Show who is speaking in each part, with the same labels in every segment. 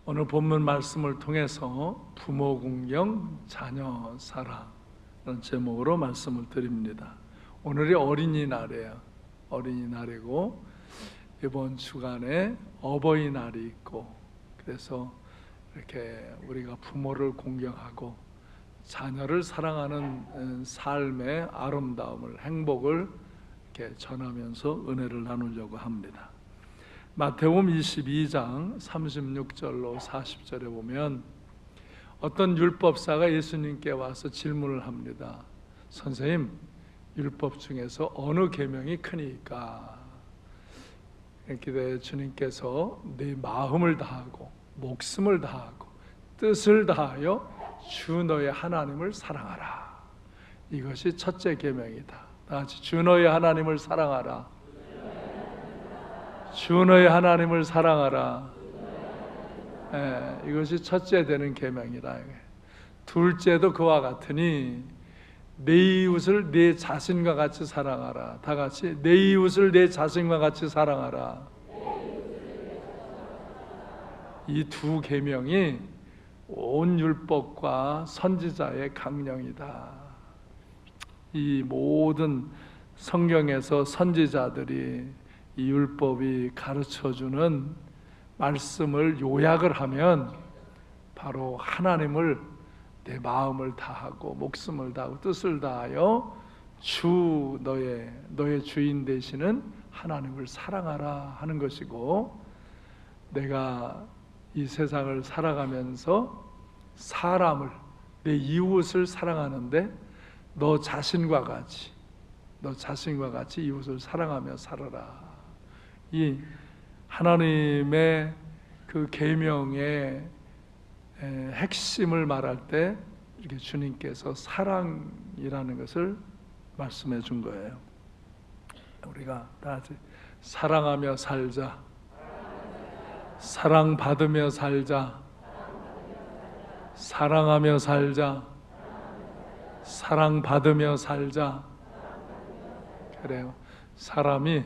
Speaker 1: 오늘 본문 말씀을 통해서 부모 공경, 자녀 사랑이라는 제목으로 말씀을 드립니다. 오늘이 어린이날이에요. 어린이날이고 이번 주간에 어버이날이 있고, 그래서 이렇게 우리가 부모를 공경하고 자녀를 사랑하는 삶의 아름다움을, 행복을 이렇게 전하면서 은혜를 나누려고 합니다. 마태복음 22장 36절로 40절에 보면 어떤 율법사가 예수님께 와서 질문을 합니다. 선생님, 율법 중에서 어느 계명이 크니까? 이렇게 주님께서 네 마음을 다하고 목숨을 다하고 뜻을 다하여 주 너의 하나님을 사랑하라. 이것이 첫째 계명이다. 다 같이 주 너의 하나님을 사랑하라. 주 너의 하나님을 사랑하라. 이것이 첫째 되는 계명이다. 둘째도 그와 같으니 내 이웃을 내 자신과 같이 사랑하라. 다 같이 내 이웃을 내 자신과 같이 사랑하라. 이 두 계명이 온 율법과 선지자의 강령이다. 이 모든 성경에서 선지자들이 이 율법이 가르쳐주는 말씀을 요약을 하면 바로 하나님을 내 마음을 다하고 목숨을 다하고 뜻을 다하여 주 너의 주인 되시는 하나님을 사랑하라 하는 것이고, 내가 이 세상을 살아가면서 사람을, 내 이웃을 사랑하는데 너 자신과 같이 이웃을 사랑하며 살아라. 이 하나님의 그 계명의 핵심을 말할 때 이렇게 주님께서 사랑이라는 것을 말씀해 준 거예요. 우리가 다 같이 사랑하며 살자, 사랑받으며 살자, 사랑하며 살자, 사랑받으며 살자. 그래요. 사람이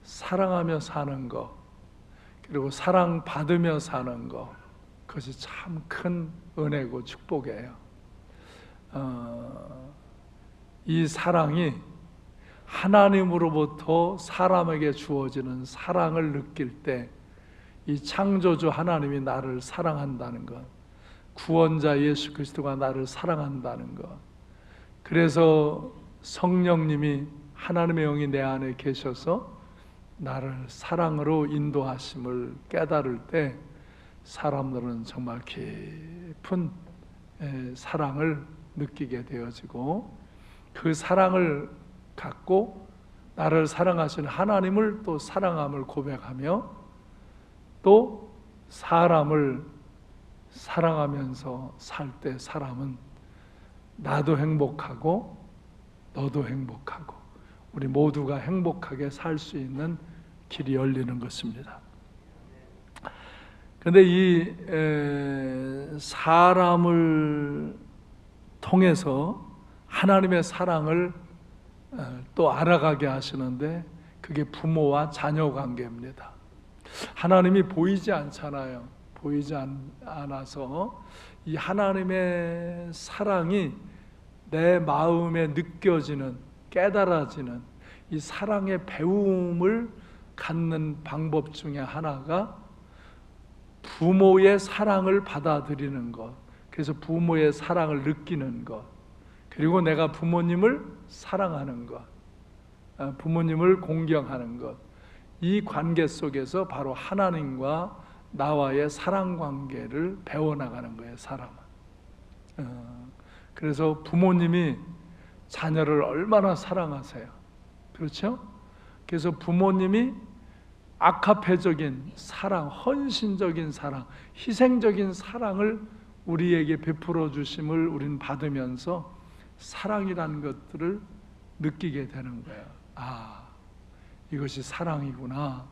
Speaker 1: 사랑하며 사는 것, 그리고 사랑받으며 사는 것, 그것이 참 큰 은혜고 축복이에요. 이 사랑이 하나님으로부터 사람에게 주어지는 사랑을 느낄 때, 이 창조주 하나님이 나를 사랑한다는 것, 구원자 예수 그리스도가 나를 사랑한다는 것, 그래서 성령님이, 하나님의 영이 내 안에 계셔서 나를 사랑으로 인도하심을 깨달을 때 사람들은 정말 깊은 사랑을 느끼게 되어지고, 그 사랑을 갖고 나를 사랑하시는 하나님을 또 사랑함을 고백하며, 또 사람을 사랑하면서 살 때 사람은 나도 행복하고 너도 행복하고 우리 모두가 행복하게 살 수 있는 길이 열리는 것입니다. 그런데 이 사람을 통해서 하나님의 사랑을 또 알아가게 하시는데, 그게 부모와 자녀 관계입니다. 하나님이 보이지 않잖아요. 보이지 않아서 이 하나님의 사랑이 내 마음에 느껴지는, 깨달아지는 이 사랑의 배움을 갖는 방법 중에 하나가 부모의 사랑을 받아들이는 것, 그래서 부모의 사랑을 느끼는 것, 그리고 내가 부모님을 사랑하는 것, 부모님을 공경하는 것, 이 관계 속에서 바로 하나님과 나와의 사랑 관계를 배워나가는 거예요, 사람은. 그래서 부모님이 자녀를 얼마나 사랑하세요. 그렇죠? 그래서 부모님이 아카페적인 사랑, 헌신적인 사랑, 희생적인 사랑을 우리에게 베풀어 주심을 우리는 받으면서 사랑이라는 것들을 느끼게 되는 거예요. 아, 이것이 사랑이구나.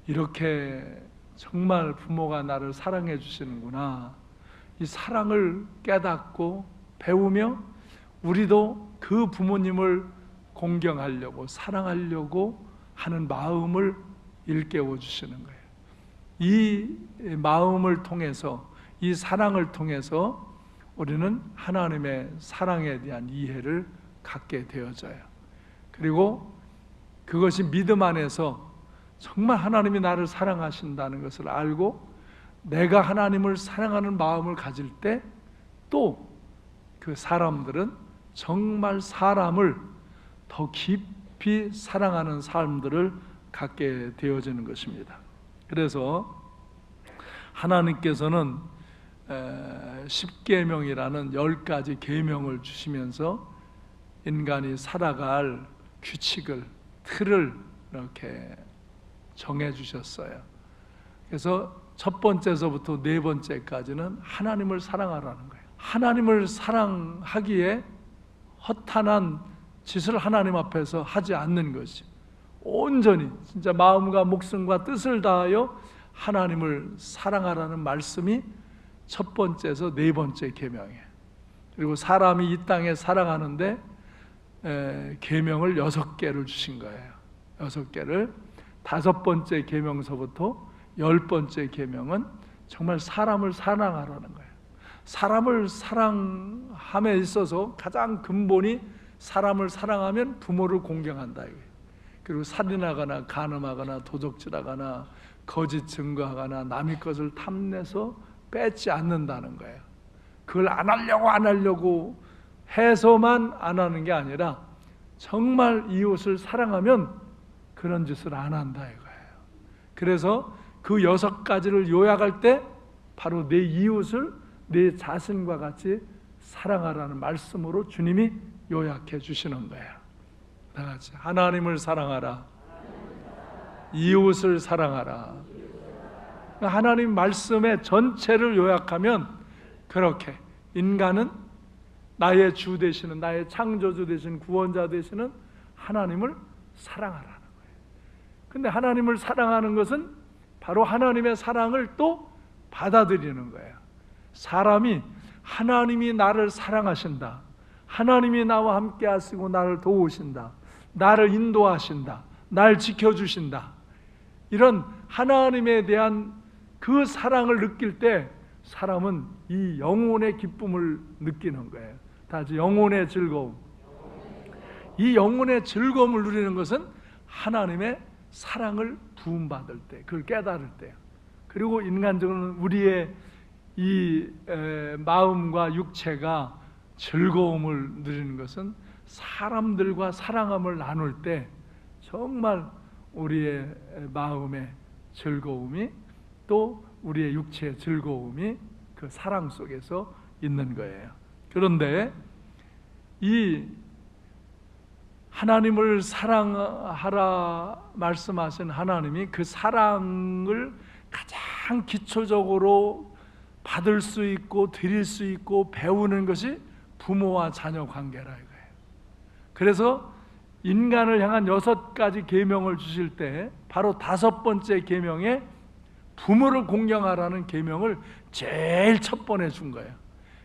Speaker 1: 이렇게 정말 부모가 나를 사랑해 주시는구나. 이 사랑을 깨닫고 배우며 우리도 그 부모님을 공경하려고, 사랑하려고 하는 마음을 일깨워 주시는 거예요. 이 마음을 통해서, 이 사랑을 통해서 우리는 하나님의 사랑에 대한 이해를 갖게 되어져요. 그리고 그것이 믿음 안에서 정말 하나님이 나를 사랑하신다는 것을 알고 내가 하나님을 사랑하는 마음을 가질 때 또 그 사람들은 정말 사람을 더 깊이 사랑하는 삶들을 갖게 되어지는 것입니다. 그래서 하나님께서는 10계명이라는 10가지 계명을 주시면서 인간이 살아갈 규칙을, 틀을 이렇게 정해 주셨어요. 그래서 첫 번째서부터 네 번째까지는 하나님을 사랑하라는 거예요. 하나님을 사랑하기에 허탄한 짓을 하나님 앞에서 하지 않는 것이, 온전히 진짜 마음과 목숨과 뜻을 다하여 하나님을 사랑하라는 말씀이 첫 번째에서 네 번째 계명이에요. 그리고 사람이 이 땅에 살아가는데 계명을 6개를 주신 거예요. 6개를. 5번째 계명서부터 10번째 계명은 정말 사람을 사랑하라는 거예요. 사람을 사랑함에 있어서 가장 근본이, 사람을 사랑하면 부모를 공경한다 이거예요. 그리고 살인하거나 간음하거나 도적질하거나 거짓 증거하거나 남의 것을 탐내서 뺏지 않는다는 거예요. 그걸 안 하려고 해서만 안 하는 게 아니라 정말 이웃을 사랑하면 그런 짓을 안 한다 이거예요. 그래서 그 6가지를 요약할 때 바로 내 이웃을 내 자신과 같이 사랑하라는 말씀으로 주님이 요약해 주시는 거예요. 다 같이 하나님을 사랑하라, 이웃을 사랑하라. 하나님 말씀의 전체를 요약하면 그렇게 인간은 나의 주 되시는, 나의 창조주 되시는, 구원자 되시는 하나님을 사랑하라는 거예요. 근데 하나님을 사랑하는 것은 바로 하나님의 사랑을 또 받아들이는 거예요. 사람이 하나님이 나를 사랑하신다, 하나님이 나와 함께 하시고 나를 도우신다, 나를 인도하신다, 날 지켜주신다, 이런 하나님에 대한 그 사랑을 느낄 때 사람은 이 영혼의 기쁨을 느끼는 거예요. 다 같이 영혼의 즐거움. 이 영혼의 즐거움을 누리는 것은 하나님의 사랑을 부음받을 때, 그걸 깨달을 때요. 그리고 인간적으로는 우리의 이 마음과 육체가 즐거움을 누리는 것은 사람들과 사랑함을 나눌 때 정말 우리의 마음의 즐거움이, 또 우리의 육체의 즐거움이 그 사랑 속에서 있는 거예요. 그런데 이 하나님을 사랑하라 말씀하신 하나님이 그 사랑을 가장 기초적으로 받을 수 있고 드릴 수 있고 배우는 것이 부모와 자녀 관계라 이거예요. 그래서 인간을 향한 6가지 계명을 주실 때 바로 5번째 계명에 부모를 공경하라는 계명을 제일 첫 번에 준 거예요.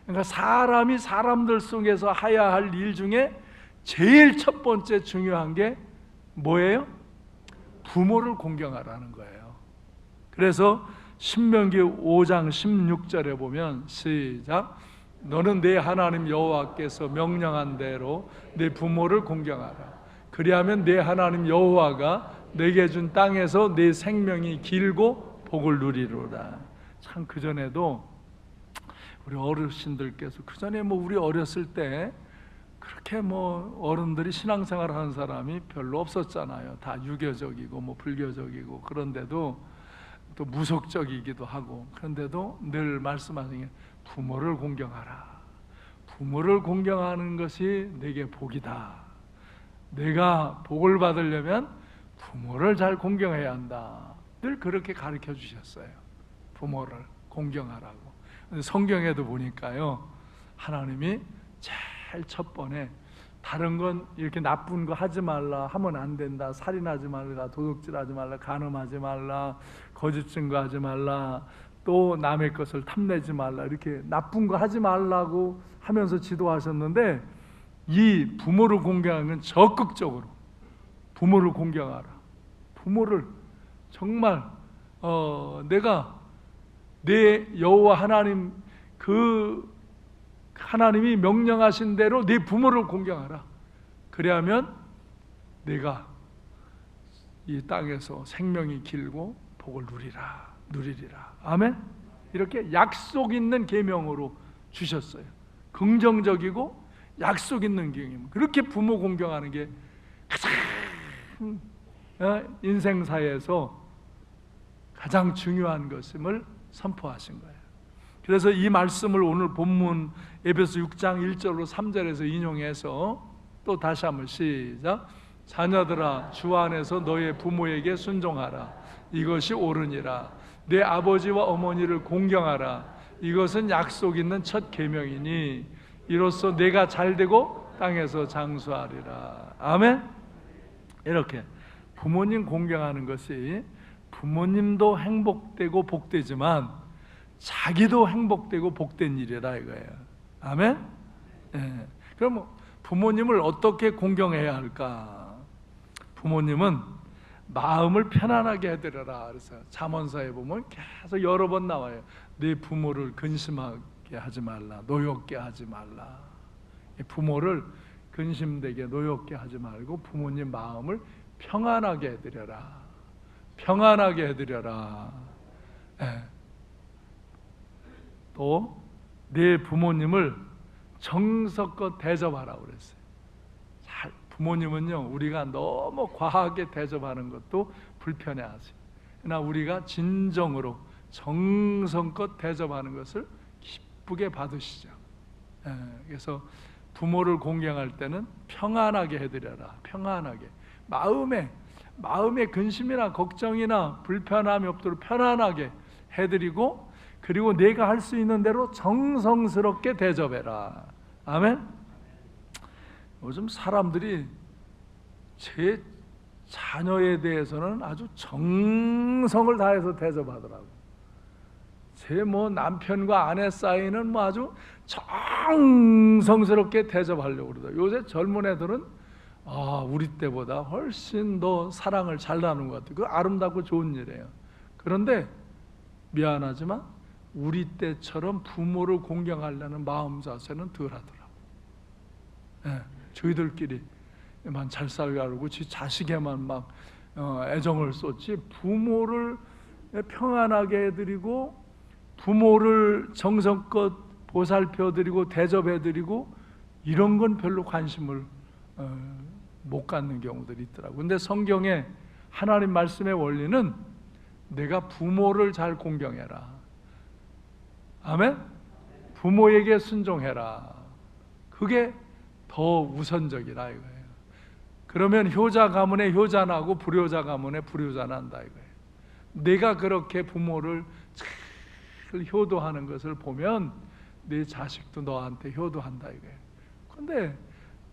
Speaker 1: 그러니까 사람이 사람들 속에서 해야 할 일 중에 제일 첫 번째 중요한 게 뭐예요? 부모를 공경하라는 거예요. 그래서 신명기 5장 16절에 보면 시작, 너는 내 하나님 여호와께서 명령한 대로 내 부모를 공경하라. 그리하면 내 하나님 여호와가 내게 준 땅에서 내 생명이 길고 복을 누리리로다. 참 그전에도 우리 어르신들께서, 그전에 우리 어렸을 때 그렇게 어른들이 신앙생활 하는 사람이 별로 없었잖아요. 다 유교적이고 불교적이고, 그런데도 또 무속적이기도 하고, 그런데도 늘 말씀하시는 게 부모를 공경하라. 부모를 공경하는 것이 내게 복이다. 내가 복을 받으려면 부모를 잘 공경해야 한다. 늘 그렇게 가르쳐 주셨어요. 부모를 공경하라고. 성경에도 보니까요, 하나님이 제일 첫 번에 다른 건 이렇게 나쁜 거 하지 말라, 하면 안 된다, 살인하지 말라, 도둑질하지 말라, 간음하지 말라, 거짓 증거하지 말라, 또 남의 것을 탐내지 말라, 이렇게 나쁜 거 하지 말라고 하면서 지도하셨는데, 이 부모를 공경하는 건 적극적으로 부모를 공경하라. 부모를 정말 내가 내 여호와 하나님 그 하나님이 명령하신 대로 네 부모를 공경하라. 그래야면 내가 이 땅에서 생명이 길고 복을 누리리라. 아멘. 이렇게 약속 있는 계명으로 주셨어요. 긍정적이고 약속 있는 계명. 그렇게 부모 공경하는 게 가장 인생사에서 가장 중요한 것임을 선포하신 거예요. 그래서 이 말씀을 오늘 본문 에베소 6장 1절로 3절에서 인용해서 또 다시 한번 시작. 자녀들아 주 안에서 너의 부모에게 순종하라. 이것이 옳으니라. 내 아버지와 어머니를 공경하라. 이것은 약속 있는 첫 계명이니 이로써 내가 잘되고 땅에서 장수하리라. 아멘. 이렇게 부모님 공경하는 것이 부모님도 행복되고 복되지만 자기도 행복되고 복된 일이라 이거예요. 아멘. 예. 그럼 부모님을 어떻게 공경해야 할까? 부모님은 마음을 편안하게 해드려라. 그래서 잠언서에 보면 계속 여러 번 나와요. 네 부모를 근심하게 하지 말라. 노엽게 하지 말라. 부모를 근심되게 노엽게 하지 말고 부모님 마음을 평안하게 해드려라. 평안하게 해드려라. 예. 또 내 부모님을 정성껏 대접하라 그랬어요. 부모님은요, 우리가 너무 과하게 대접하는 것도 불편해하세요. 그러나 우리가 진정으로 정성껏 대접하는 것을 기쁘게 받으시죠. 그래서 부모를 공경할 때는 평안하게 해드려라. 평안하게. 마음에 근심이나 걱정이나 불편함이 없도록 편안하게 해드리고, 그리고 내가 할 수 있는 대로 정성스럽게 대접해라. 아멘. 요즘 사람들이 제 자녀에 대해서는 아주 정성을 다해서 대접하더라고요. 제 남편과 아내 사이는 아주 정성스럽게 대접하려고 그러더라고요. 요새 젊은 애들은 우리 때보다 훨씬 더 사랑을 잘 나누는 것 같아요. 그거 아름답고 좋은 일이에요. 그런데 미안하지만 우리 때처럼 부모를 공경하려는 마음 자세는 덜 하더라고요. 저희들끼리만 잘 살려고 지 자식에만 막 애정을 쏟지, 부모를 평안하게 해드리고 부모를 정성껏 보살펴드리고 대접해드리고 이런 건 별로 관심을 못 갖는 경우들이 있더라고요. 근데 성경에 하나님 말씀의 원리는 내가 부모를 잘 공경해라. 아멘? 부모에게 순종해라. 그게 더 우선적이라 이거예요. 그러면 효자 가문에 효자 나고 불효자 가문에 불효자 난다 이거예요. 내가 그렇게 부모를 잘 효도하는 것을 보면 내 자식도 너한테 효도한다 이거예요. 그런데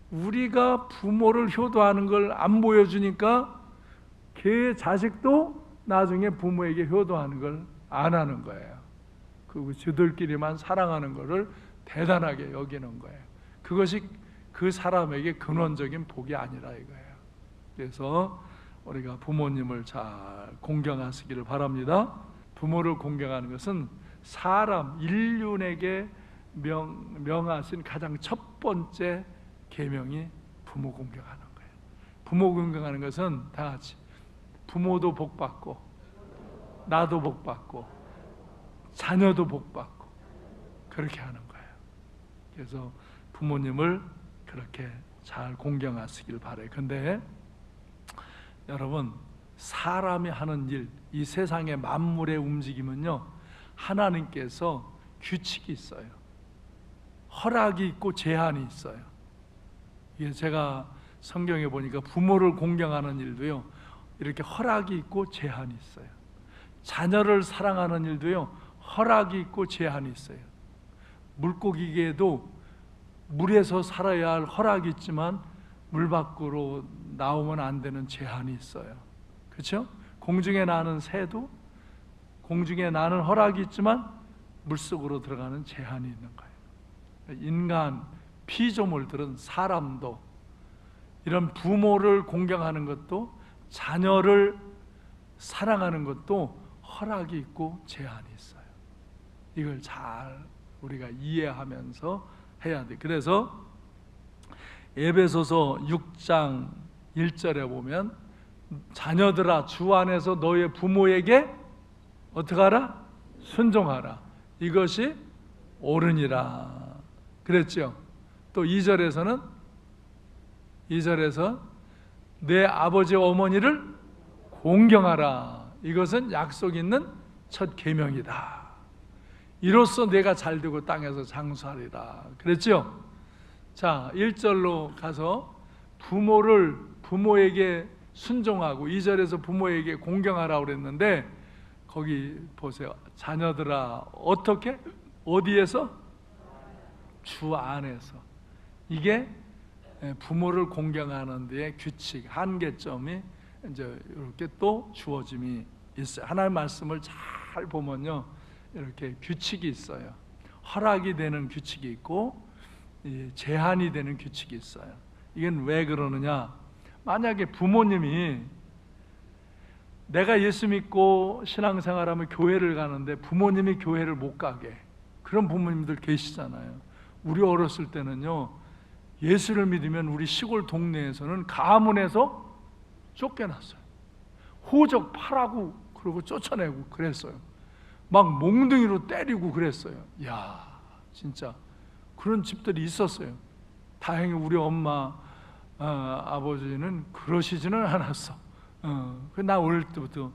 Speaker 1: 우리가 부모를 효도하는 걸 안 보여주니까 걔 자식도 나중에 부모에게 효도하는 걸 안 하는 거예요. 그 저들끼리만 사랑하는 것을 대단하게 여기는 거예요. 그것이 그 사람에게 근원적인 복이 아니라 이거예요. 그래서 우리가 부모님을 잘 공경하시기를 바랍니다. 부모를 공경하는 것은 사람, 인륜에게 명하신 가장 첫 번째 계명이 부모 공경하는 거예요. 부모 공경하는 것은 다 같이 부모도 복받고 나도 복받고 자녀도 복받고 그렇게 하는 거예요. 그래서 부모님을 그렇게 잘 공경하시길 바라요. 근데 여러분, 사람이 하는 일, 이 세상의 만물의 움직임은요, 하나님께서 규칙이 있어요. 허락이 있고 제한이 있어요. 이게 제가 성경에 보니까 부모를 공경하는 일도요, 이렇게 허락이 있고 제한이 있어요. 자녀를 사랑하는 일도요, 허락이 있고 제한이 있어요. 물고기에도 물에서 살아야 할 허락이 있지만 물 밖으로 나오면 안 되는 제한이 있어요. 그렇죠? 공중에 나는 새도 공중에 나는 허락이 있지만 물속으로 들어가는 제한이 있는 거예요. 인간 피조물들은, 사람도 이런 부모를 공경하는 것도 자녀를 사랑하는 것도 허락이 있고 제한이 있어요. 이걸 잘 우리가 이해하면서 해야 돼. 그래서 에베소서 6장 1절에 보면 자녀들아 주 안에서 너의 부모에게 어떻게 하라? 순종하라. 이것이 옳으니라 그랬죠. 또 2절에서 내 아버지 어머니를 공경하라. 이것은 약속 있는 첫 계명이다. 이로써 내가 잘되고 땅에서 장수하리라 그랬죠. 자, 1절로 가서 부모에게 순종하고 2절에서 부모에게 공경하라고 그랬는데 거기 보세요. 자녀들아 어떻게? 어디에서? 주 안에서. 이게 부모를 공경하는 데의 규칙, 한계점이 이제 이렇게 또 주어짐이 있어요. 하나님의 말씀을 잘 보면요, 이렇게 규칙이 있어요. 허락이 되는 규칙이 있고 제한이 되는 규칙이 있어요. 이건 왜 그러느냐? 만약에 부모님이 내가 예수 믿고 신앙생활하면 교회를 가는데 부모님이 교회를 못 가게, 그런 부모님들 계시잖아요. 우리 어렸을 때는요, 예수를 믿으면 우리 시골 동네에서는 가문에서 쫓겨났어요. 호적 팔라고 그러고 쫓아내고 그랬어요. 막 몽둥이로 때리고 그랬어요. 야, 진짜 그런 집들이 있었어요. 다행히 우리 엄마 아버지는 그러시지는 않았어. 나 어릴 때부터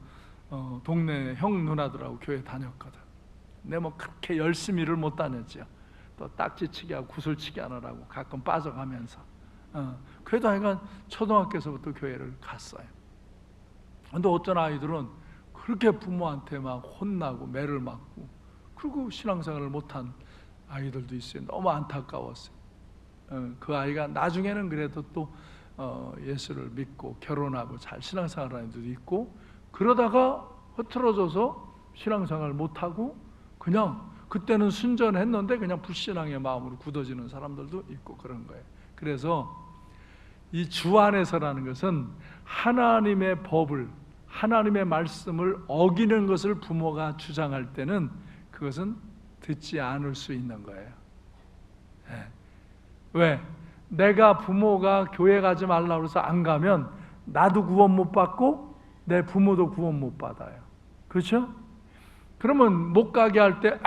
Speaker 1: 동네 형 누나들하고 교회 다녔거든. 근데 뭐 그렇게 열심히 일을 못 다녔죠. 또 딱지치기 하고 구슬치기 하느라고 가끔 빠져가면서 그래도 하여간 초등학교에서부터 교회를 갔어요. 근데 어떤 아이들은 그렇게 부모한테 막 혼나고 매를 맞고 그리고 신앙생활을 못한 아이들도 있어요. 너무 안타까웠어요. 그 아이가 나중에는 그래도 또 예수를 믿고 결혼하고 잘 신앙생활하는 애들도 있고, 그러다가 흐트러져서 신앙생활을 못하고 그냥 그때는 순전했는데 그냥 불신앙의 마음으로 굳어지는 사람들도 있고 그런 거예요. 그래서 이 주 안에서라는 것은 하나님의 법을, 하나님의 말씀을 어기는 것을 부모가 주장할 때는 그것은 듣지 않을 수 있는 거예요. 왜? 내가 부모가 교회 가지 말라고 해서 안 가면 나도 구원 못 받고 내 부모도 구원 못 받아요. 그렇죠? 그러면 못 가게 할 때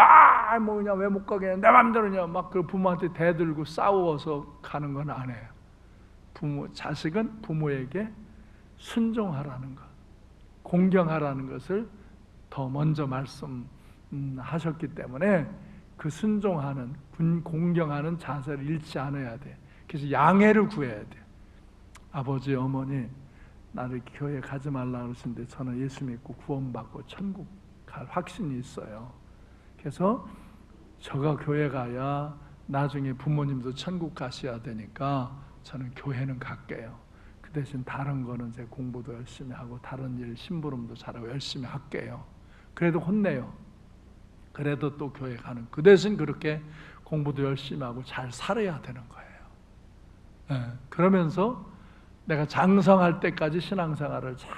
Speaker 1: 뭐냐, 왜 못 가게 해? 내 맘대로냐, 막 그 부모한테 대들고 싸워서 가는 건 안 해요. 자식은 부모에게 순종하라는 것, 공경하라는 것을 더 먼저 말씀하셨기 때문에 그 순종하는, 공경하는 자세를 잃지 않아야 돼. 그래서 양해를 구해야 돼. 아버지, 어머니, 나를 교회 가지 말라고 그러시는데 저는 예수 믿고 구원받고 천국 갈 확신이 있어요. 그래서 저가 교회 가야 나중에 부모님도 천국 가셔야 되니까 저는 교회는 갈게요. 그 대신 다른 거는 제 공부도 열심히 하고 다른 일 심부름도 잘하고 열심히 할게요. 그래도 혼내요. 그래도 또 교회 가는, 그 대신 그렇게 공부도 열심히 하고 잘 살아야 되는 거예요. 그러면서 내가 장성할 때까지 신앙생활을 잘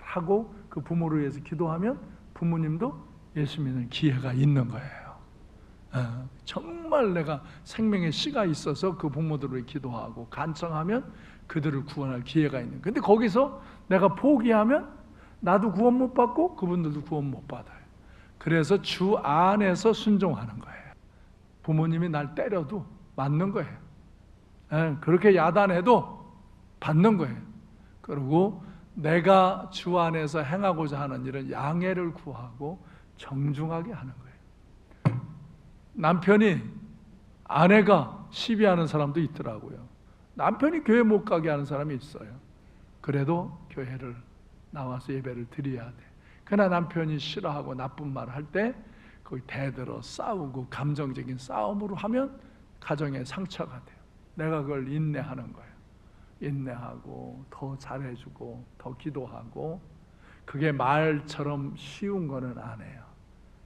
Speaker 1: 하고 그 부모를 위해서 기도하면 부모님도 예수 믿는 기회가 있는 거예요. 정말 내가 생명의 씨가 있어서 그 부모들을 위해 기도하고 간청하면 그들을 구원할 기회가 있는. 근데 거기서 내가 포기하면 나도 구원 못 받고 그분들도 구원 못 받아요. 그래서 주 안에서 순종하는 거예요. 부모님이 날 때려도 맞는 거예요. 그렇게 야단해도 받는 거예요. 그리고 내가 주 안에서 행하고자 하는 일은 양해를 구하고 정중하게 하는 거예요. 남편이 아내가 시비하는 사람도 있더라고요. 남편이 교회 못 가게 하는 사람이 있어요. 그래도 교회를 나와서 예배를 드려야 돼. 그러나 남편이 싫어하고 나쁜 말을 할 때 거기 대들어 싸우고 감정적인 싸움으로 하면 가정에 상처가 돼요. 내가 그걸 인내하는 거예요. 인내하고 더 잘해주고 더 기도하고. 그게 말처럼 쉬운 거는 아니에요.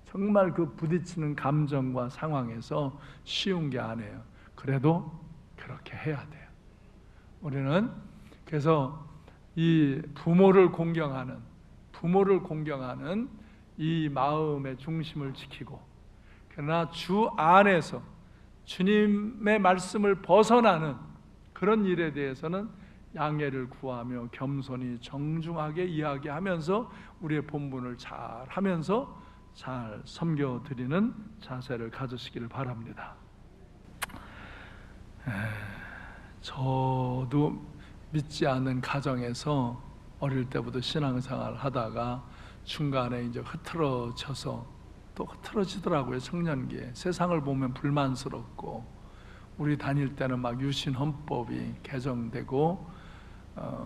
Speaker 1: 정말 그 부딪히는 감정과 상황에서 쉬운 게 아니에요. 그래도 그렇게 해야 돼요. 우리는 그래서 이 부모를 공경하는 이 마음의 중심을 지키고, 그러나 주 안에서 주님의 말씀을 벗어나는 그런 일에 대해서는 양해를 구하며 겸손히 정중하게 이야기하면서 우리의 본분을 잘 하면서 잘 섬겨드리는 자세를 가지시기를 바랍니다. 저도 믿지 않는 가정에서 어릴 때부터 신앙생활을 하다가 중간에 이제 흐트러져서 또 흐트러지더라고요. 청년기에 세상을 보면 불만스럽고, 우리 다닐 때는 막 유신헌법이 개정되고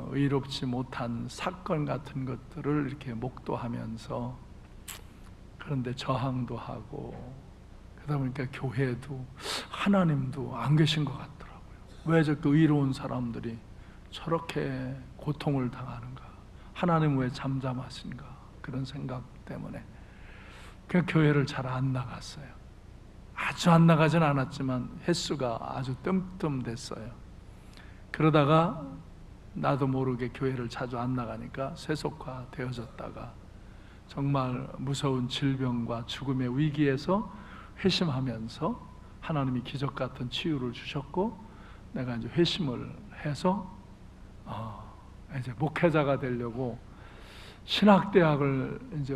Speaker 1: 의롭지 못한 사건 같은 것들을 이렇게 목도하면서, 그런데 저항도 하고, 그러다 보니까 교회도 하나님도 안 계신 것 같더라고요. 왜 저렇게 의로운 사람들이 저렇게 고통을 당하는가, 하나님 왜 잠잠하신가, 그런 생각 때문에 그 교회를 잘 안 나갔어요. 아주 안 나가진 않았지만 횟수가 아주 뜸뜸됐어요. 그러다가 나도 모르게 교회를 자주 안 나가니까 세속화 되어졌다가 정말 무서운 질병과 죽음의 위기에서 회심하면서 하나님이 기적 같은 치유를 주셨고, 내가 이제 회심을 해서 이제 목회자가 되려고 신학대학을 이제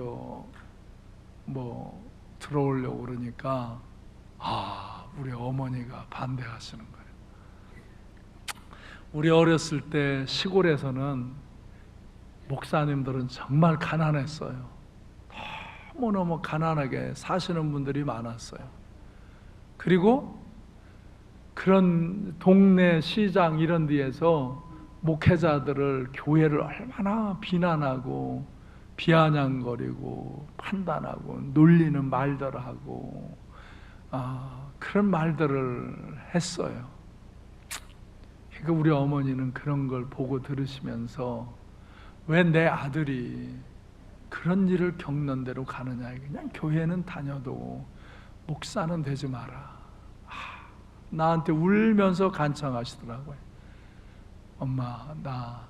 Speaker 1: 들어오려고 그러니까 우리 어머니가 반대하시는 거예요. 우리 어렸을 때 시골에서는 목사님들은 정말 가난했어요. 너무너무 가난하게 사시는 분들이 많았어요. 그리고 그런 동네 시장 이런 데에서 목회자들을, 교회를 얼마나 비난하고 비아냥거리고 판단하고 놀리는 말들을 하고 그런 말들을 했어요. 그러니까 우리 어머니는 그런 걸 보고 들으시면서 왜 내 아들이 그런 일을 겪는 대로 가느냐, 그냥 교회는 다녀도 목사는 되지 마라. 나한테 울면서 간청하시더라고요. 엄마, 나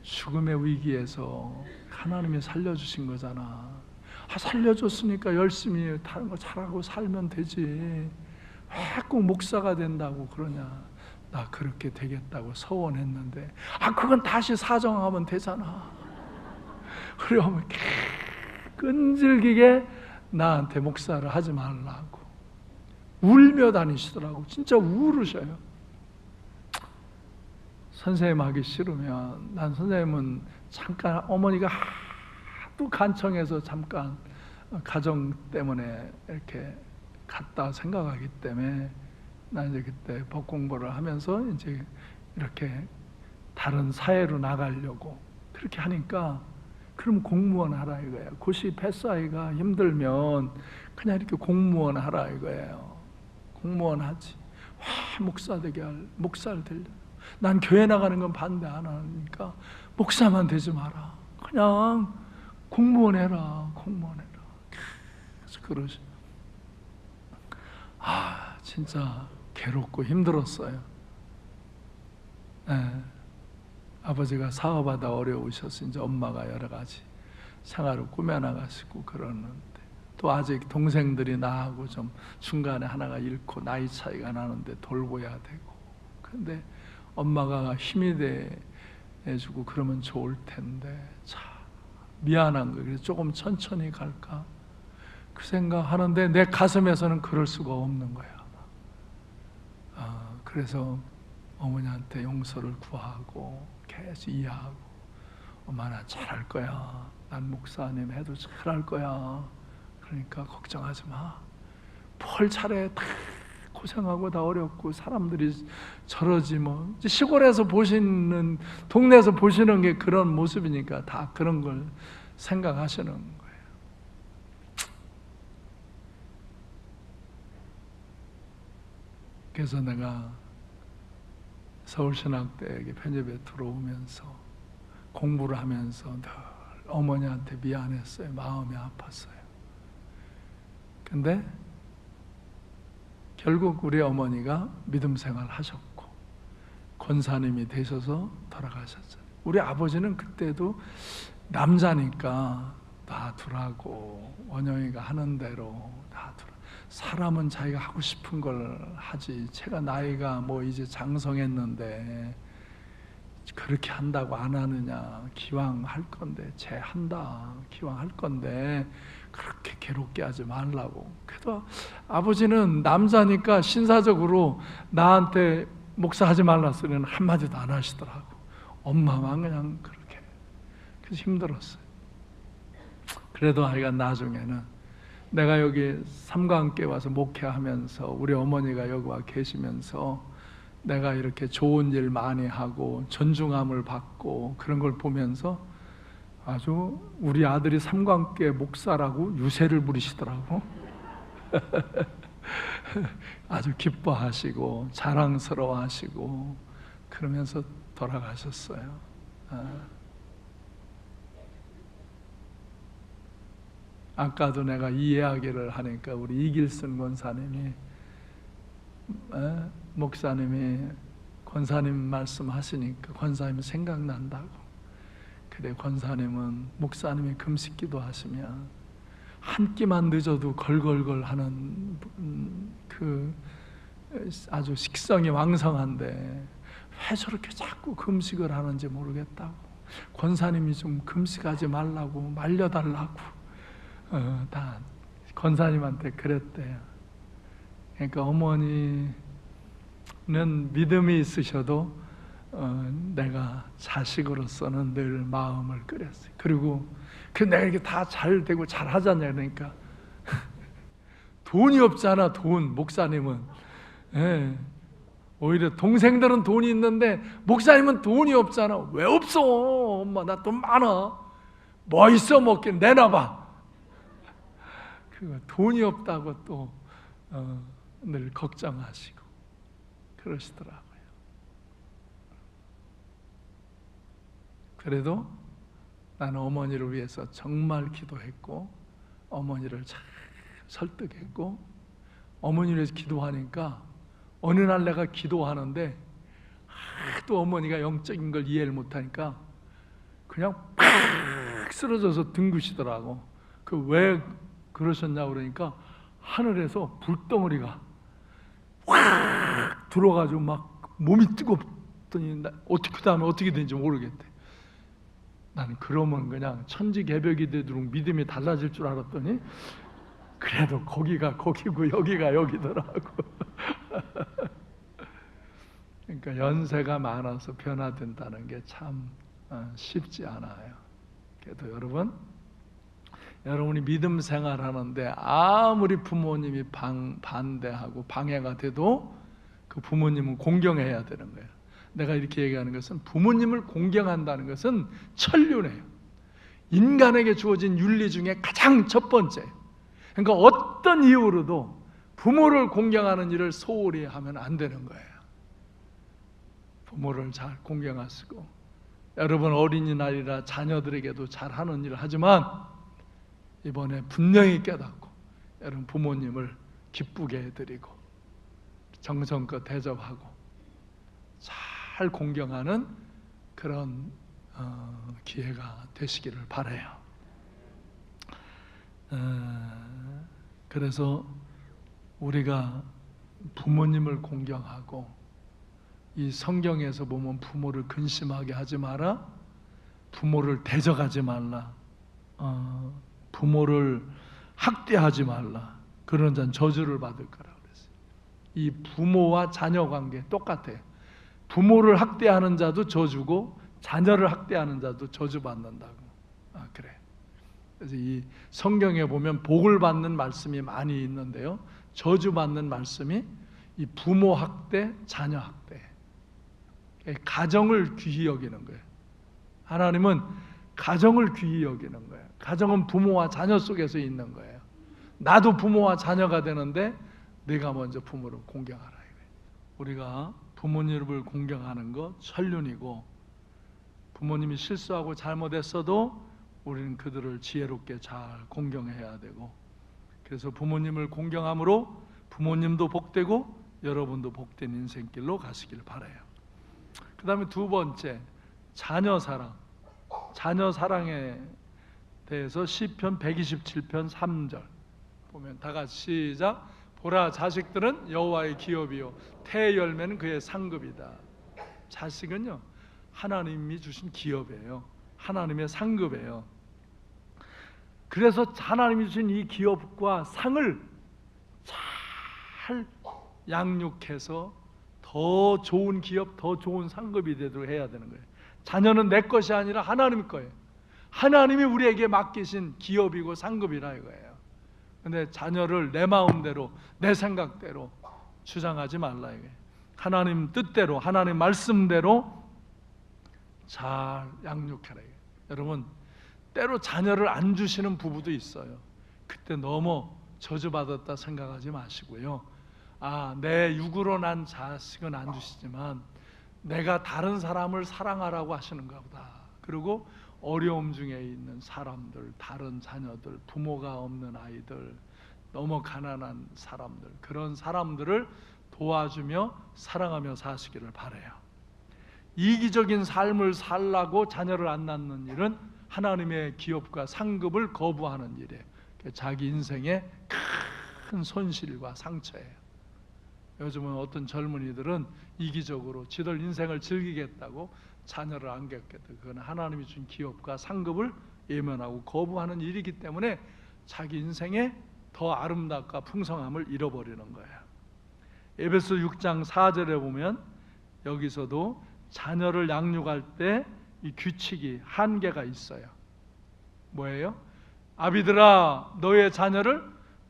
Speaker 1: 죽음의 위기에서 하나님이 살려주신 거잖아. 살려줬으니까 열심히 다른 거 잘하고 살면 되지. 왜 꼭 목사가 된다고 그러냐. 나 그렇게 되겠다고 서원했는데 그건 다시 사정하면 되잖아. 그래 어머니 끈질기게 나한테 목사를 하지 말라고 울며 다니시더라고. 진짜 울으셔요. 선생님 하기 싫으면, 난 선생님은 잠깐 어머니가 하도 간청해서 잠깐 가정 때문에 이렇게 갔다 생각하기 때문에 난 이제 그때 법 공부를 하면서 이제 이렇게 다른 사회로 나가려고 그렇게 하니까, 그럼 공무원 하라 이거예요. 고시 패스하기가 힘들면 그냥 이렇게 공무원 하라 이거예요. 공무원 하지. 왜 목사를 되려. 난 교회 나가는 건 반대 안 하니까 목사만 되지 마라. 그냥 공무원 해라. 공무원 해라. 그래서 그러시. 진짜 괴롭고 힘들었어요. 네. 아버지가 사업하다 어려우셔서 이제 엄마가 여러 가지 생활을 꾸며나가시고 그러는데, 또 아직 동생들이 나하고 좀 중간에 하나가 잃고 나이 차이가 나는데 돌봐야 되고, 근데 엄마가 힘이 돼주고 그러면 좋을 텐데 참 미안한 거예요. 그래서 조금 천천히 갈까 그 생각하는데 내 가슴에서는 그럴 수가 없는 거야. 그래서 어머니한테 용서를 구하고 계속 이해하고, 엄마 나 잘할 거야. 난 목사님 해도 잘할 거야. 그러니까 걱정하지 마. 뭘 잘해. 다 고생하고 다 어렵고 사람들이 저러지 뭐. 시골에서 보시는, 동네에서 보시는 게 그런 모습이니까 다 그런 걸 생각하시는 거예요. 그래서 내가 서울신학대학에 편입에 들어오면서 공부를 하면서 늘 어머니한테 미안했어요. 마음이 아팠어요. 근데 결국 우리 어머니가 믿음 생활 하셨고 권사님이 되셔서 돌아가셨잖아요. 우리 아버지는 그때도 남자니까 놔두라고. 원영이가 하는 대로 놔두라. 사람은 자기가 하고 싶은 걸 하지. 제가 나이가 뭐 이제 장성했는데 그렇게 한다고 안 하느냐. 기왕 할 건데 쟤 한다. 기왕 할 건데 그렇게 괴롭게 하지 말라고. 그래도 아버지는 남자니까 신사적으로 나한테 목사하지 말라 소리는 한마디도 안 하시더라고. 엄마만 그냥 그렇게. 그래서 힘들었어요. 그래도 아이가 나중에는 내가 여기 삼가함께 와서 목회하면서 우리 어머니가 여기 와 계시면서 내가 이렇게 좋은 일 많이 하고 존중함을 받고 그런 걸 보면서 아주 우리 아들이 삼가함께 목사라고 유세를 부리시더라고. 아주 기뻐하시고 자랑스러워하시고 그러면서 돌아가셨어요. 아까도 내가 이 이야기를 하니까 우리 이길순 권사님이 목사님이 권사님 말씀하시니까 권사님 생각난다고. 그래, 권사님은 목사님이 금식기도 하시면 한 끼만 늦어도 걸걸걸 하는 그 아주 식성이 왕성한데 왜 저렇게 자꾸 금식을 하는지 모르겠다고. 권사님이 좀 금식하지 말라고 말려달라고 다 권사님한테 그랬대요. 그러니까 어머니는 믿음이 있으셔도 내가 자식으로서는 늘 마음을 끓였어요. 그리고 내가 이렇게 다 잘 되고 잘 하잖아요. 그러니까 돈이 없잖아. 돈. 목사님은 오히려 동생들은 돈이 있는데 목사님은 돈이 없잖아. 왜 없어? 엄마 나 돈 많아. 뭐 있어 먹긴 내놔봐. 돈이 없다고 또 늘 걱정하시고 그러시더라고요. 그래도 나는 어머니를 위해서 정말 기도했고 어머니를 잘 설득했고 어머니를 위해서 기도하니까 어느 날 내가 기도하는데 또 어머니가 영적인 걸 이해를 못하니까 그냥 팍 쓰러져서 등구시더라고. 왜 그러셨냐고 그러니까 하늘에서 불덩어리가 확 들어가지고 막 몸이 뜨겁더니 그 다음에 어떻게 되는지 모르겠대. 나는 그러면 그냥 천지개벽이 되도록 믿음이 달라질 줄 알았더니 그래도 거기가 거기고 여기가 여기더라고. 그러니까 연세가 많아서 변화된다는 게 참 쉽지 않아요. 그래도 여러분이 믿음 생활하는데 아무리 부모님이 반대하고 방해가 돼도 그 부모님은 공경해야 되는 거예요. 내가 이렇게 얘기하는 것은 부모님을 공경한다는 것은 천륜이에요. 인간에게 주어진 윤리 중에 가장 첫 번째. 그러니까 어떤 이유로도 부모를 공경하는 일을 소홀히 하면 안 되는 거예요. 부모를 잘 공경하시고 여러분 어린이날이라 자녀들에게도 잘하는 일을 하지만 이번에 분명히 깨닫고 여러분 부모님을 기쁘게 해드리고 정성껏 대접하고 잘 공경하는 그런 기회가 되시기를 바라요. 그래서 우리가 부모님을 공경하고 이 성경에서 보면 부모를 근심하게 하지 마라, 부모를 대적하지 말라, 부모를 학대하지 말라. 그런 자는 저주를 받을 거라고 그랬어요. 이 부모와 자녀 관계 똑같아요. 부모를 학대하는 자도 저주고 자녀를 학대하는 자도 저주받는다고. 그래. 그래서 이 성경에 보면 복을 받는 말씀이 많이 있는데요. 저주받는 말씀이 이 부모 학대, 자녀 학대. 가정을 귀히 여기는 거예요. 하나님은 가정을 귀히 여기는 거예요. 가정은 부모와 자녀 속에서 있는 거예요. 나도 부모와 자녀가 되는데 네가 먼저 부모를 공경하라. 우리가 부모님을 공경하는 것 천륜이고 부모님이 실수하고 잘못했어도 우리는 그들을 지혜롭게 잘 공경해야 되고 그래서 부모님을 공경함으로 부모님도 복되고 여러분도 복된 인생길로 가시길 바라요. 그 다음에 두 번째, 자녀 사랑. 자녀 사랑에 대해서 시편 127편 3절 보면 다 같이 시작. 보라, 자식들은 여호와의 기업이요 태의 열매는 그의 상급이다. 자식은요 하나님이 주신 기업이에요. 하나님의 상급이에요. 그래서 하나님이 주신 이 기업과 상을 잘 양육해서 더 좋은 기업, 더 좋은 상급이 되도록 해야 되는 거예요. 자녀는 내 것이 아니라 하나님 거예요. 하나님이 우리에게 맡기신 기업이고 상급이라 이거예요. 근데 자녀를 내 마음대로, 내 생각대로 주장하지 말라 이거예요. 하나님 뜻대로, 하나님 말씀대로 잘 양육해라 이거예요. 여러분, 때로 자녀를 안 주시는 부부도 있어요. 그때 너무 저주받았다 생각하지 마시고요. 내 육으로 난 자식은 안 주시지만 내가 다른 사람을 사랑하라고 하시는가 보다. 그리고 어려움 중에 있는 사람들, 다른 자녀들, 부모가 없는 아이들, 너무 가난한 사람들, 그런 사람들을 도와주며 사랑하며 사시기를 바라요. 이기적인 삶을 살라고 자녀를 안 낳는 일은 하나님의 기업과 상급을 거부하는 일이에요. 자기 인생의 큰 손실과 상처예요. 요즘은 어떤 젊은이들은 이기적으로 지들 인생을 즐기겠다고 자녀를 안 갖겠다. 그건 하나님이 준 기업과 상급을 예면하고 거부하는 일이기 때문에 자기 인생에 더 아름답고 풍성함을 잃어버리는 거예요. 에베소 6장 4절에 보면 여기서도 자녀를 양육할 때 이 규칙이 한계가 있어요. 뭐예요? 아비들아, 너의 자녀를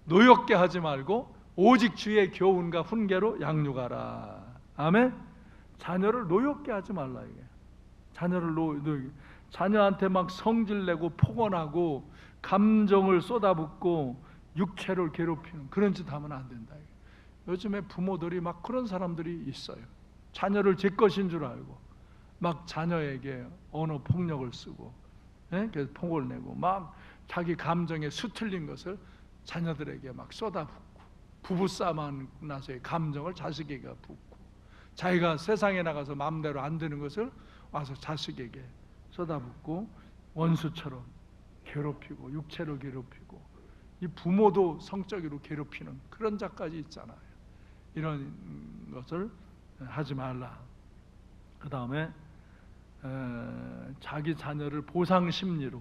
Speaker 1: 노엽게 하지 말고 오직 주의 교훈과 훈계로 양육하라. 아멘. 자녀를 노엽게 하지 말라 이게. 자녀를 자녀한테 막 성질내고 폭언하고 감정을 쏟아붓고 육체를 괴롭히는 그런 짓 하면 안 된다. 요즘에 부모들이 막 그런 사람들이 있어요. 자녀를 제 것인 줄 알고 막 자녀에게 언어 폭력을 쓰고, 그래서 폭을 내고 막 자기 감정에 수틀린 것을 자녀들에게 막 쏟아붓고, 부부싸움 나서의 감정을 자식에게 붓고, 자기가 세상에 나가서 마음대로 안 되는 것을 와서 자식에게 쏟아붓고 원수처럼 괴롭히고 육체로 괴롭히고, 이 부모도 성적으로 괴롭히는 그런 자까지 있잖아요. 이런 것을 하지 말라. 그 다음에 자기 자녀를 보상 심리로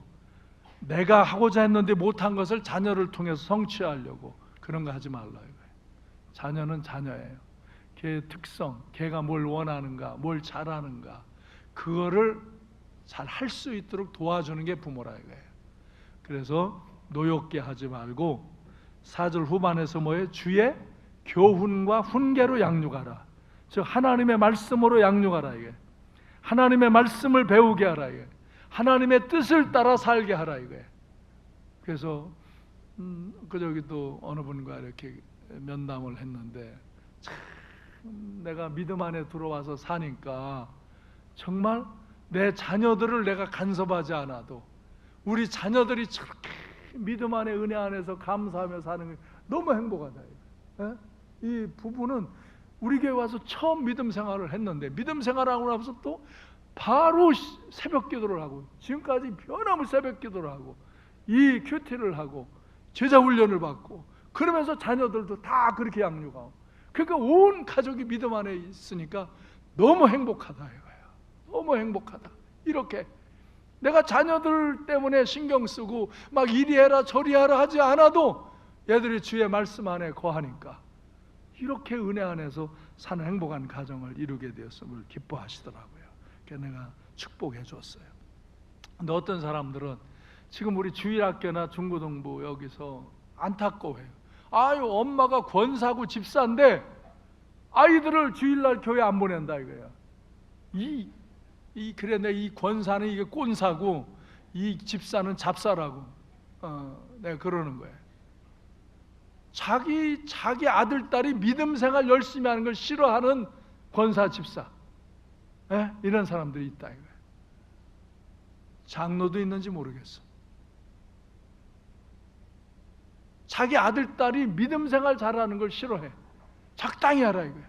Speaker 1: 내가 하고자 했는데 못한 것을 자녀를 통해서 성취하려고 그런 거 하지 말라 이거예요. 자녀는 자녀예요. 걔의 특성, 걔가 뭘 원하는가, 뭘 잘하는가, 그거를 잘 할 수 있도록 도와주는 게 부모라 이거예요. 그래서 노엽게 하지 말고 4절 후반에서 뭐예요? 주의 교훈과 훈계로 양육하라. 즉 하나님의 말씀으로 양육하라 이게. 하나님의 말씀을 배우게 하라 이게. 하나님의 뜻을 따라 살게 하라 이게. 그래서 저기 또 어느 분과 이렇게 면담을 했는데 참 내가 믿음 안에 들어와서 사니까 정말 내 자녀들을 내가 간섭하지 않아도 우리 자녀들이 저렇게 믿음 안에 은혜 안에서 감사하며 사는 게 너무 행복하다. 이 부부는 우리 교회 와서 처음 믿음 생활을 했는데 믿음 생활하고 나서 또 바로 새벽 기도를 하고 지금까지 변함없이 새벽 기도를 하고 이 큐티를 하고 제자 훈련을 받고 그러면서 자녀들도 다 그렇게 양육하고 그러니까 온 가족이 믿음 안에 있으니까 너무 행복하다 이거예요. 너무 행복하다. 이렇게 내가 자녀들 때문에 신경 쓰고 막 이리 해라 저리 하라 하지 않아도 얘들이 주의 말씀 안에 거하니까 이렇게 은혜 안에서 사는 행복한 가정을 이루게 되었음을 기뻐하시더라고요. 그래서 내가 축복해 줬어요. 근데 어떤 사람들은 지금 우리 주일학교나 중고등부 여기서 안타까워해요. 아유 엄마가 권사고 집사인데 아이들을 주일날 교회 안 보낸다 이거야. 그래 내 이 권사는 이게 꼰사고 이 집사는 잡사라고 내가 그러는 거예요. 자기 아들 딸이 믿음 생활 열심히 하는 걸 싫어하는 권사 집사 이런 사람들이 있다 이거예요. 장로도 있는지 모르겠어. 자기 아들 딸이 믿음 생활 잘하는 걸 싫어해. 적당히 하라 이거예요.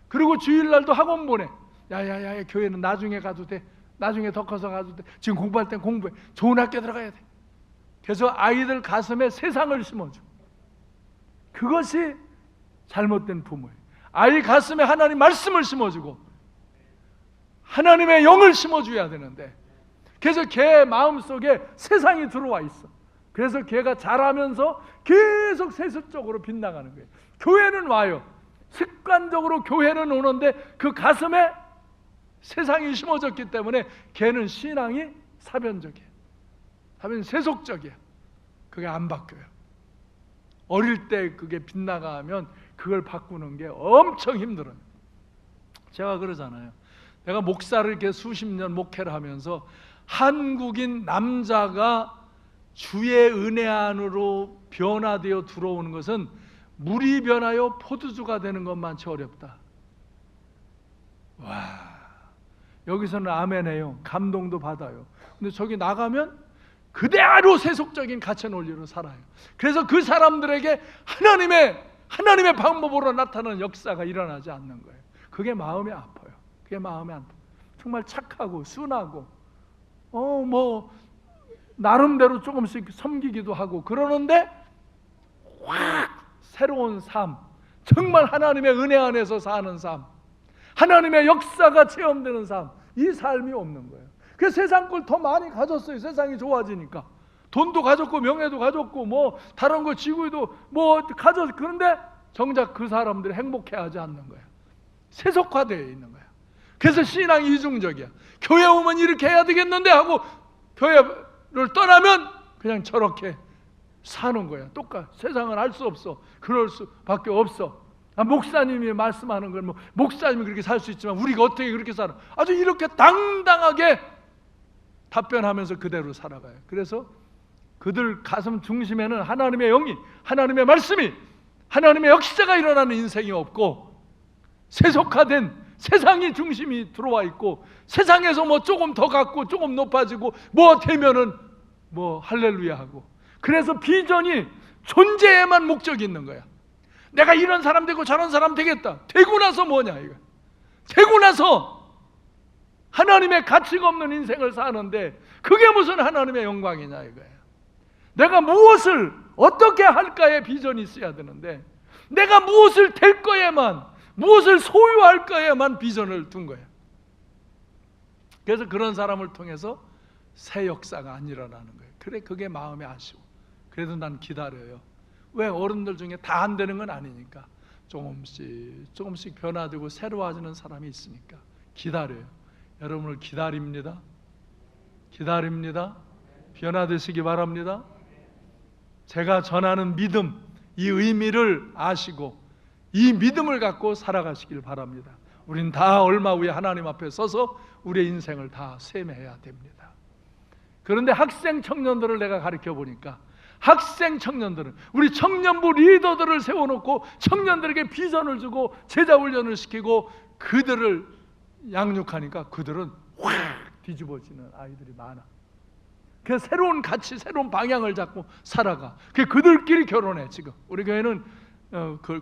Speaker 1: 그리고 주일날도 학원 보내. 야야야 교회는 나중에 가도 돼. 나중에 더 커서 가도 돼. 지금 공부할 땐 공부해. 좋은 학교 들어가야 돼. 그래서 아이들 가슴에 세상을 심어줘. 그것이 잘못된 부모예요. 아이 가슴에 하나님 말씀을 심어주고 하나님의 영을 심어줘야 되는데, 그래서 걔 마음속에 세상이 들어와 있어. 그래서 걔가 자라면서 계속 세습적으로 빗나가는 거예요. 교회는 와요. 습관적으로 교회는 오는데 그 가슴에 세상이 심어졌기 때문에 걔는 신앙이 사변적이에요. 사변 세속적이에요. 그게 안 바뀌어요. 어릴 때 그게 빗나가면 그걸 바꾸는 게 엄청 힘들어요. 제가 그러잖아요. 내가 목사를 이렇게 수십 년 목회를 하면서 한국인 남자가 주의 은혜 안으로 변화되어 들어오는 것은 물이 변하여 포도주가 되는 것만치 어렵다. 와, 여기서는 아멘해요. 감동도 받아요. 근데 저기 나가면 그대로 세속적인 가치 논리로 살아요. 그래서 그 사람들에게 하나님의 방법으로 나타나는 역사가 일어나지 않는 거예요. 그게 마음이 아파요. 그게 마음이 안 아파요. 정말 착하고 순하고 나름대로 조금씩 섬기기도 하고 그러는데 확 새로운 삶, 정말 하나님의 은혜 안에서 사는 삶, 하나님의 역사가 체험되는 삶, 이 삶이 없는 거예요. 그 세상 걸 더 많이 가졌어요. 세상이 좋아지니까 돈도 가졌고 명예도 가졌고 다른 거 지구도 가졌. 그런데 정작 그 사람들이 행복해하지 않는 거예요. 세속화되어 있는 거예요. 그래서 신앙이 이중적이야. 교회 오면 이렇게 해야 되겠는데 하고 교회를 떠나면 그냥 저렇게 사는 거야. 똑같아. 세상은 알 수 없어. 그럴 수밖에 없어. 목사님이 말씀하는 걸 목사님이 그렇게 살 수 있지만 우리가 어떻게 그렇게 살아? 아주 이렇게 당당하게 답변하면서 그대로 살아가요. 그래서 그들 가슴 중심에는 하나님의 영이, 하나님의 말씀이, 하나님의 역사가 일어나는 인생이 없고 세속화된 세상이 중심이 들어와 있고 세상에서 조금 더 갖고 조금 높아지고 되면은 할렐루야 하고, 그래서 비전이 존재에만 목적이 있는 거야. 내가 이런 사람 되고 저런 사람 되겠다. 되고 나서 뭐냐 이거. 되고 나서 하나님의 가치가 없는 인생을 사는데 그게 무슨 하나님의 영광이냐 이거예요. 내가 무엇을 어떻게 할까에 비전이 있어야 되는데 내가 무엇을 될 거에만, 무엇을 소유할 거에만 비전을 둔 거예요. 그래서 그런 사람을 통해서 새 역사가 안 일어나는 거예요. 그래, 그게 마음이 아쉬워. 그래도 난 기다려요. 왜? 어른들 중에 다 안 되는 건 아니니까 조금씩 변화되고 새로워지는 사람이 있으니까 기다려요. 여러분을 기다립니다. 변화되시기 바랍니다. 제가 전하는 믿음, 이 의미를 아시고 이 믿음을 갖고 살아가시길 바랍니다. 우린 다 얼마 후에 하나님 앞에 서서 우리의 인생을 다 셈해야 됩니다. 그런데 학생 청년들을 내가 가르쳐 보니까 학생 청년들은, 우리 청년부 리더들을 세워놓고 청년들에게 비전을 주고 제자 훈련을 시키고 그들을 양육하니까 그들은 확 뒤집어지는 아이들이 많아. 그래서 새로운 가치, 새로운 방향을 잡고 살아가. 그들끼리 결혼해. 지금 우리 교회는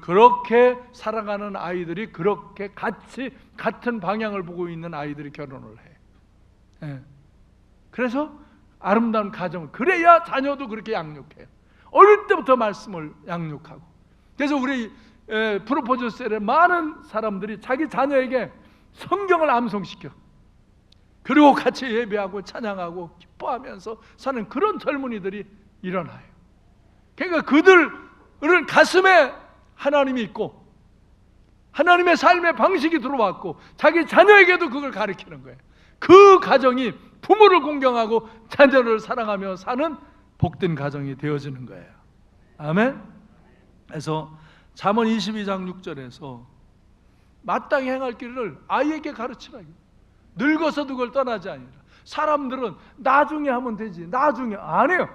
Speaker 1: 그렇게 살아가는 아이들이, 그렇게 같은 방향을 보고 있는 아이들이 결혼을 해. 그래서 아름다운 가정을, 그래야 자녀도 그렇게 양육해요. 어릴 때부터 말씀을 양육하고. 그래서 우리 프로포즈 셀에 많은 사람들이 자기 자녀에게 성경을 암송시켜. 그리고 같이 예배하고 찬양하고 기뻐하면서 사는 그런 젊은이들이 일어나요. 그러니까 그들은 가슴에 하나님이 있고 하나님의 삶의 방식이 들어왔고 자기 자녀에게도 그걸 가르치는 거예요. 그 가정이 부모를 공경하고 자녀를 사랑하며 사는 복된 가정이 되어지는 거예요. 아멘. 그래서 잠언 22장 6절에서 마땅히 행할 길을 아이에게 가르치라. 늙어서도 그걸 떠나지 아니라. 사람들은 나중에 하면 되지, 나중에 안 해요.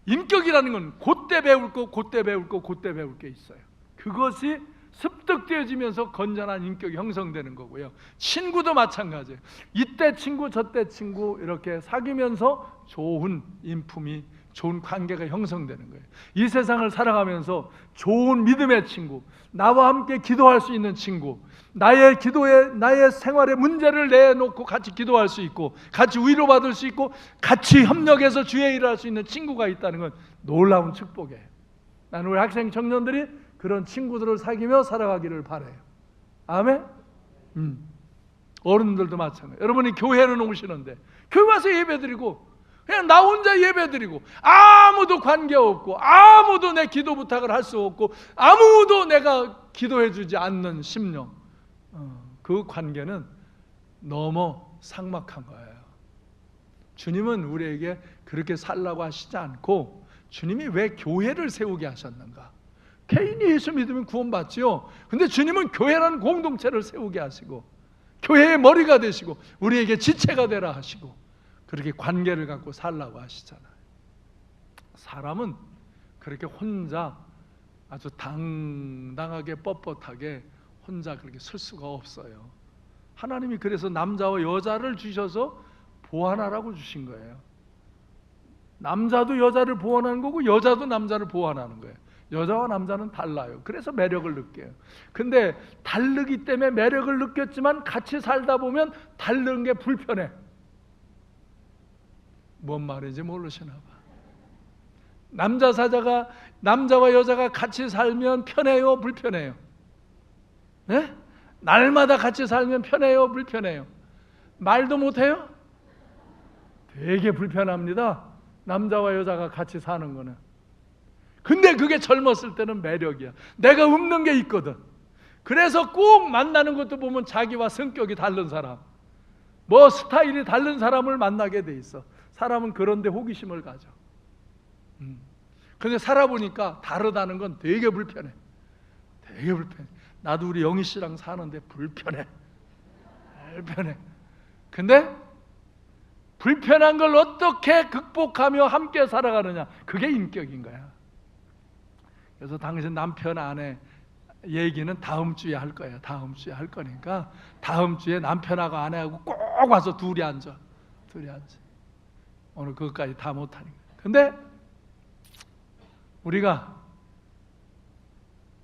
Speaker 1: 인격이라는 건 그때 배울 거, 그때 배울 거, 그때 배울 게 있어요. 그것이 습득되어지면서 건전한 인격이 형성되는 거고요. 친구도 마찬가지예요. 이때 친구 저때 친구 이렇게 사귀면서 좋은 인품이, 좋은 관계가 형성되는 거예요. 이 세상을 살아가면서 좋은 믿음의 친구, 나와 함께 기도할 수 있는 친구, 나의 기도에, 나의 생활에 문제를 내놓고 같이 기도할 수 있고, 같이 위로받을 수 있고, 같이 협력해서 주의 일을 할 수 있는 친구가 있다는 건 놀라운 축복이에요. 나는 우리 학생 청년들이 그런 친구들을 사귀며 살아가기를 바라요. 아멘? 어른들도 마찬가지예요. 여러분이 교회는 오시는데 교회 와서 예배드리고 그냥 나 혼자 예배드리고 아무도 관계없고 아무도 내 기도 부탁을 할 수 없고 아무도 내가 기도해 주지 않는 심령, 그 관계는 너무 삭막한 거예요. 주님은 우리에게 그렇게 살라고 하시지 않고 주님이 왜 교회를 세우게 하셨는가? 개인이 예수 믿으면 구원받지요. 근데 주님은 교회라는 공동체를 세우게 하시고 교회의 머리가 되시고 우리에게 지체가 되라 하시고 그렇게 관계를 갖고 살라고 하시잖아요. 사람은 그렇게 혼자 아주 당당하게 뻣뻣하게 혼자 그렇게 설 수가 없어요. 하나님이 그래서 남자와 여자를 주셔서 보완하라고 주신 거예요. 남자도 여자를 보완하는 거고 여자도 남자를 보완하는 거예요. 여자와 남자는 달라요. 그래서 매력을 느껴요. 근데 다르기 때문에 매력을 느꼈지만 같이 살다 보면 다른 게 불편해. 뭔 말인지 모르시나 봐. 남자와 여자가 같이 살면 편해요, 불편해요? 네? 날마다 같이 살면 편해요, 불편해요? 말도 못해요? 되게 불편합니다. 남자와 여자가 같이 사는 거는. 근데 그게 젊었을 때는 매력이야. 내가 없는 게 있거든. 그래서 꼭 만나는 것도 보면 자기와 성격이 다른 사람, 뭐 스타일이 다른 사람을 만나게 돼 있어. 사람은 그런데 호기심을 가져. 근데 살아보니까 다르다는 건 되게 불편해. 되게 불편해. 나도 우리 영희 씨랑 사는데 불편해. 근데 불편한 걸 어떻게 극복하며 함께 살아가느냐, 그게 인격인 거야. 그래서 당신 남편 아내 얘기는 다음 주에 할 거예요. 다음 주에 할 거니까 다음 주에 남편하고 아내하고 꼭 와서 둘이 앉아. 오늘 그것까지 다 못하니까. 근데 우리가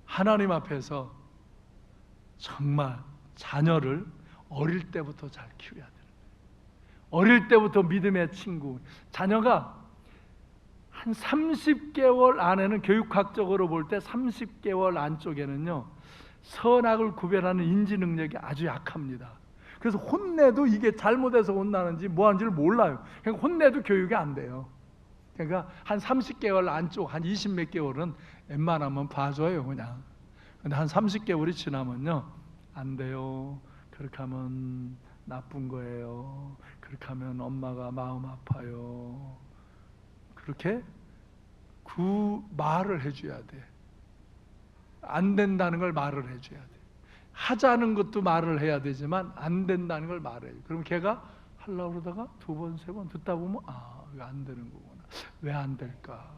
Speaker 1: 하나님 앞에서 정말 자녀를 어릴 때부터 잘 키워야 돼요. 어릴 때부터 믿음의 친구. 자녀가 한 30개월 안에는, 교육학적으로 볼 때 30개월 안쪽에는요, 선악을 구별하는 인지 능력이 아주 약합니다. 그래서 혼내도 이게 잘못해서 혼나는지 뭐하는지를 몰라요. 그러니까 혼내도 교육이 안 돼요. 그러니까 한 30개월 안쪽, 한 20몇 개월은 웬만하면 봐줘요, 그냥. 근데 한 30개월이 지나면요, 안 돼요. 그렇게 하면 나쁜 거예요. 그렇게 하면 엄마가 마음 아파요. 그렇게 그 말을 해줘야 돼. 안 된다는 걸 말을 해줘야 돼. 하자는 것도 말을 해야 되지만 안 된다는 걸 말해요. 그럼 걔가 하려고 그러다가 두 번, 세 번 듣다 보면 이거 안 되는 거구나. 왜 안 될까?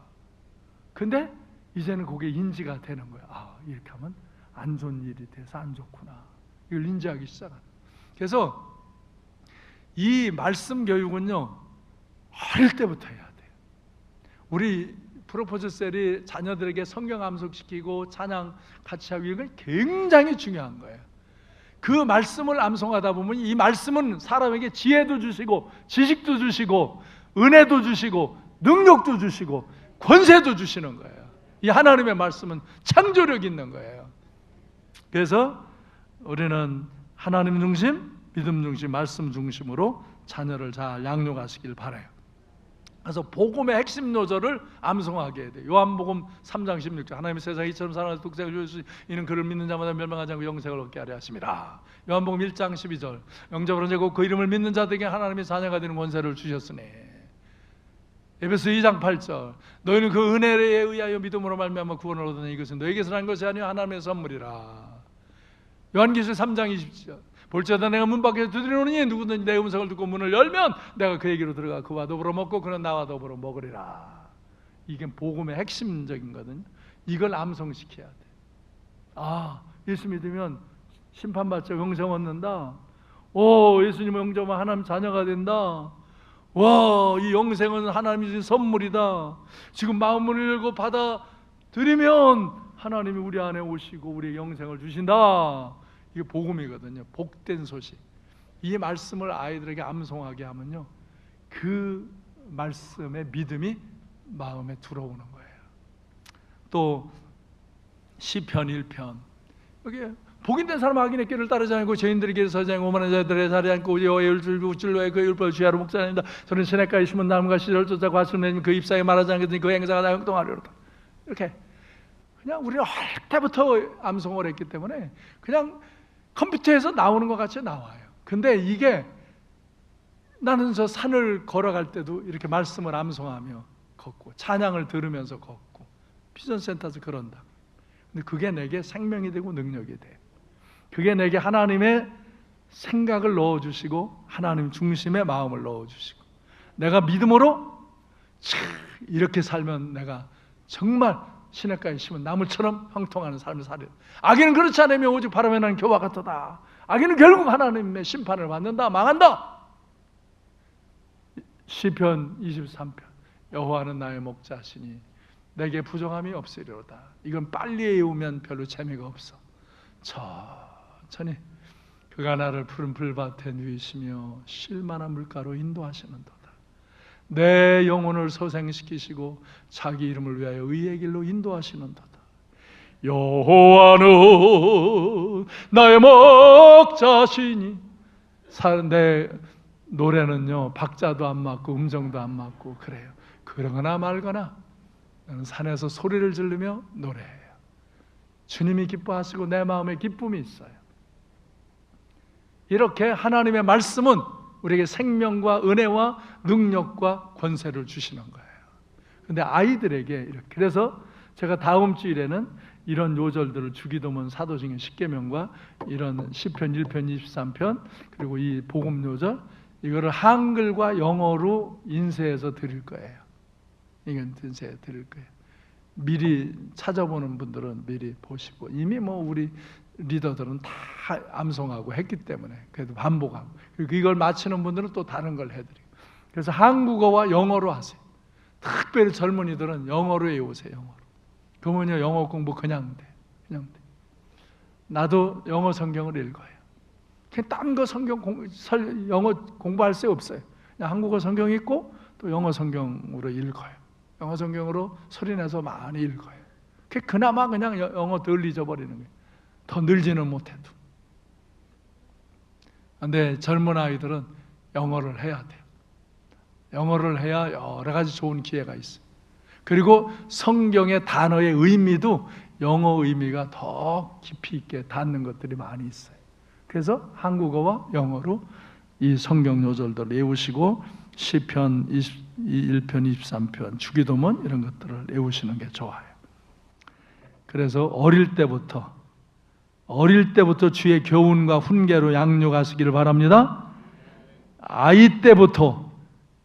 Speaker 1: 근데 이제는 그게 인지가 되는 거야. 이렇게 하면 안 좋은 일이 돼서 안 좋구나. 이걸 인지하기 시작하는. 그래서 이 말씀 교육은요, 어릴 때부터 해야 돼요. 우리 프로포즈 셀이 자녀들에게 성경 암송시키고 찬양 같이 하고 이건 굉장히 중요한 거예요. 그 말씀을 암송하다 보면 이 말씀은 사람에게 지혜도 주시고 지식도 주시고 은혜도 주시고 능력도 주시고 권세도 주시는 거예요. 이 하나님의 말씀은 창조력 있는 거예요. 그래서 우리는 하나님 중심, 믿음 중심, 말씀 중심으로 자녀를 잘 양육하시길 바라요. 그래서 복음의 핵심 요절을 암송하게 해야 돼요. 요한복음 3장 16절, 하나님이 세상에 이처럼 사랑하사 독생을 주시니 이는 그를 믿는 자마다 멸망하지 않고 영생을 얻게 하려 하심이라. 요한복음 1장 12절, 영접을 하고 그 이름을 믿는 자들에게 하나님의 자녀가 되는 권세를 주셨으니. 에베소 2장 8절, 너희는 그 은혜에 의하여 믿음으로 말미암아 구원을 얻으니 이것은 너희에게서 난 것이 아니요 하나님의 선물이라. 요한계시록 3장 20절, 볼지어다 내가 문 밖에서 두드리노니 누구든지 내 음성을 듣고 문을 열면 내가 그에게로 들어가 그와 더불어 먹고 그는 나와 더불어 먹으리라. 이게 복음의 핵심적인 거거든요. 이걸 암송시켜야 돼. 예수 믿으면 심판받자 영생 얻는다. 예수님을 영접하면 하나님 자녀가 된다. 와, 이 영생은 하나님이 주신 선물이다. 지금 마음을 열고 받아들이면 하나님이 우리 안에 오시고 우리의 영생을 주신다. 이게 복음이거든요. 복된 소식. 이 말씀을 아이들에게 암송하게 하면요, 그 말씀의 믿음이 마음에 들어오는 거예요. 또 시편 1편, 여기 복인된 사람 악인의 길을 따르지 않고 죄인들의 길을 서지 않고 오만한 자들의 자리에 앉고 여호와의 율법을 그 율법을 주야로 묵상합니다. 저는 시냇가에 심은 나무가 시절을 쫓아 과실을 내면 그 잎사에 말하지 않겠더니 그 행사가 다 형통하리로다. 이렇게 그냥 우리는 어릴 때부터 암송을 했기 때문에 그냥 컴퓨터에서 나오는 것 같이 나와요. 근데 이게 나는 저 산을 걸어갈 때도 이렇게 말씀을 암송하며 걷고 찬양을 들으면서 걷고 비전센터에서 그런다. 근데 그게 내게 생명이 되고 능력이 돼. 그게 내게 하나님의 생각을 넣어주시고 하나님 중심의 마음을 넣어주시고 내가 믿음으로 이렇게 살면 내가 정말 시냇가에 심은 나무처럼 형통하는 삶을 살려. 악인은 그렇지 않으면 오직 바람에 나는 겨와 같도다. 악인은 결국 하나님의 심판을 받는다. 망한다. 시편 23편, 여호와는 나의 목자시니 내게 부정함이 없으리로다. 이건 빨리 외우면 별로 재미가 없어. 천천히 그가 나를 푸른 풀밭에 누이시며 쉴만한 물가로 인도하시는도다. 내 영혼을 소생시키시고 자기 이름을 위하여 의의 길로 인도하시는도다. 여호와는 나의 목자시니. 내 노래는요, 박자도 안 맞고 음정도 안 맞고 그래요. 그러거나 말거나 나는 산에서 소리를 지르며 노래해요. 주님이 기뻐하시고 내 마음에 기쁨이 있어요. 이렇게 하나님의 말씀은 우리에게 생명과 은혜와 능력과 권세를 주시는 거예요. 근데 아이들에게 이렇게, 그래서 제가 다음 주일에는 이런 요절들을 주기도문, 사도행전 10계명과 이런 시편 1편 23편 그리고 이 복음 요절, 이거를 한글과 영어로 인쇄해서 드릴 거예요. 이건 인쇄해 드릴 거예요. 미리 찾아보는 분들은 미리 보시고, 이미 뭐 우리 리더들은 다 암송하고 했기 때문에 그래도 반복하고, 그리고 이걸 마치는 분들은 또 다른 걸 해드리고. 그래서 한국어와 영어로 하세요. 특별히 젊은이들은 영어로 외우세요. 영어로. 그러면요 영어 공부 그냥 돼. 그냥 돼. 나도 영어 성경을 읽어요. 그냥 딴 거 영어 공부할 새 없어요. 그냥 한국어 성경 읽고 또 영어 성경으로 읽어요. 영어 성경으로 소리내서 많이 읽어요. 그나마 그냥 영어 덜 잊어버리는 거예요. 더 늘지는 못해도. 근데 젊은 아이들은 영어를 해야 돼요. 영어를 해야 여러 가지 좋은 기회가 있어요. 그리고 성경의 단어의 의미도 영어 의미가 더 깊이 있게 닿는 것들이 많이 있어요. 그래서 한국어와 영어로 이 성경 요절들을 외우시고 시편 1편 23편 주기도문 이런 것들을 외우시는 게 좋아요. 그래서 어릴 때부터 주의 교훈과 훈계로 양육하시기를 바랍니다. 아이 때부터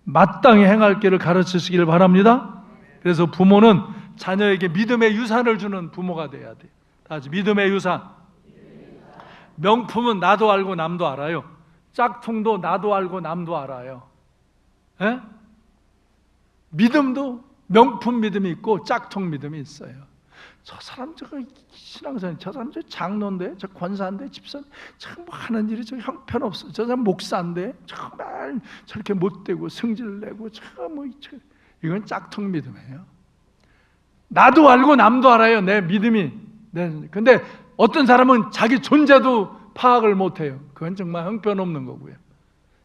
Speaker 1: 마땅히 행할 길을 가르치시기를 바랍니다. 그래서 부모는 자녀에게 믿음의 유산을 주는 부모가 돼야 돼요. 다 같이 믿음의 유산. 명품은 나도 알고 남도 알아요. 짝퉁도 나도 알고 남도 알아요. 에? 믿음도 명품 믿음이 있고 짝퉁 믿음이 있어요. 저 사람 저거 신앙생활, 저 사람 저 장로인데, 저 권사인데, 집사인데, 참 뭐 하는 일이 저 형편없어. 저 사람 목사인데 정말 저렇게 못되고 성질 내고 이건 짝퉁 믿음이에요. 나도 알고 남도 알아요. 내 믿음이. 근데 어떤 사람은 자기 존재도 파악을 못해요. 그건 정말 형편없는 거고요.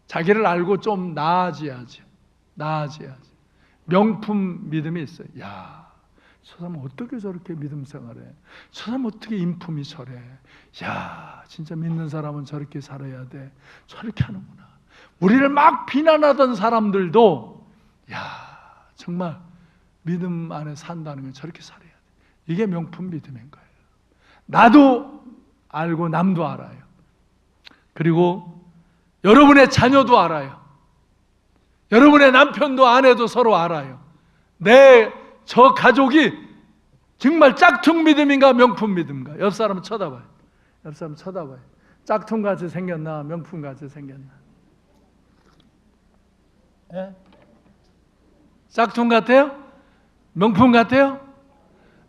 Speaker 1: 자기를 알고 좀 나아져야죠. 명품 믿음이 있어요. 야, 저 사람 어떻게 저렇게 믿음 생활해? 저 사람 어떻게 인품이 저래? 야, 진짜 믿는 사람은 저렇게 살아야 돼. 저렇게 하는구나. 우리를 막 비난하던 사람들도 야, 정말 믿음 안에 산다는 건 저렇게 살아야 돼. 이게 명품 믿음인 거예요. 나도 알고 남도 알아요. 그리고 여러분의 자녀도 알아요. 여러분의 남편도 아내도 서로 알아요. 저 가족이 정말 짝퉁 믿음인가 명품 믿음인가. 옆 사람 쳐다봐요. 짝퉁같이 생겼나 명품같이 생겼나. 예? 짝퉁 같아요? 명품 같아요?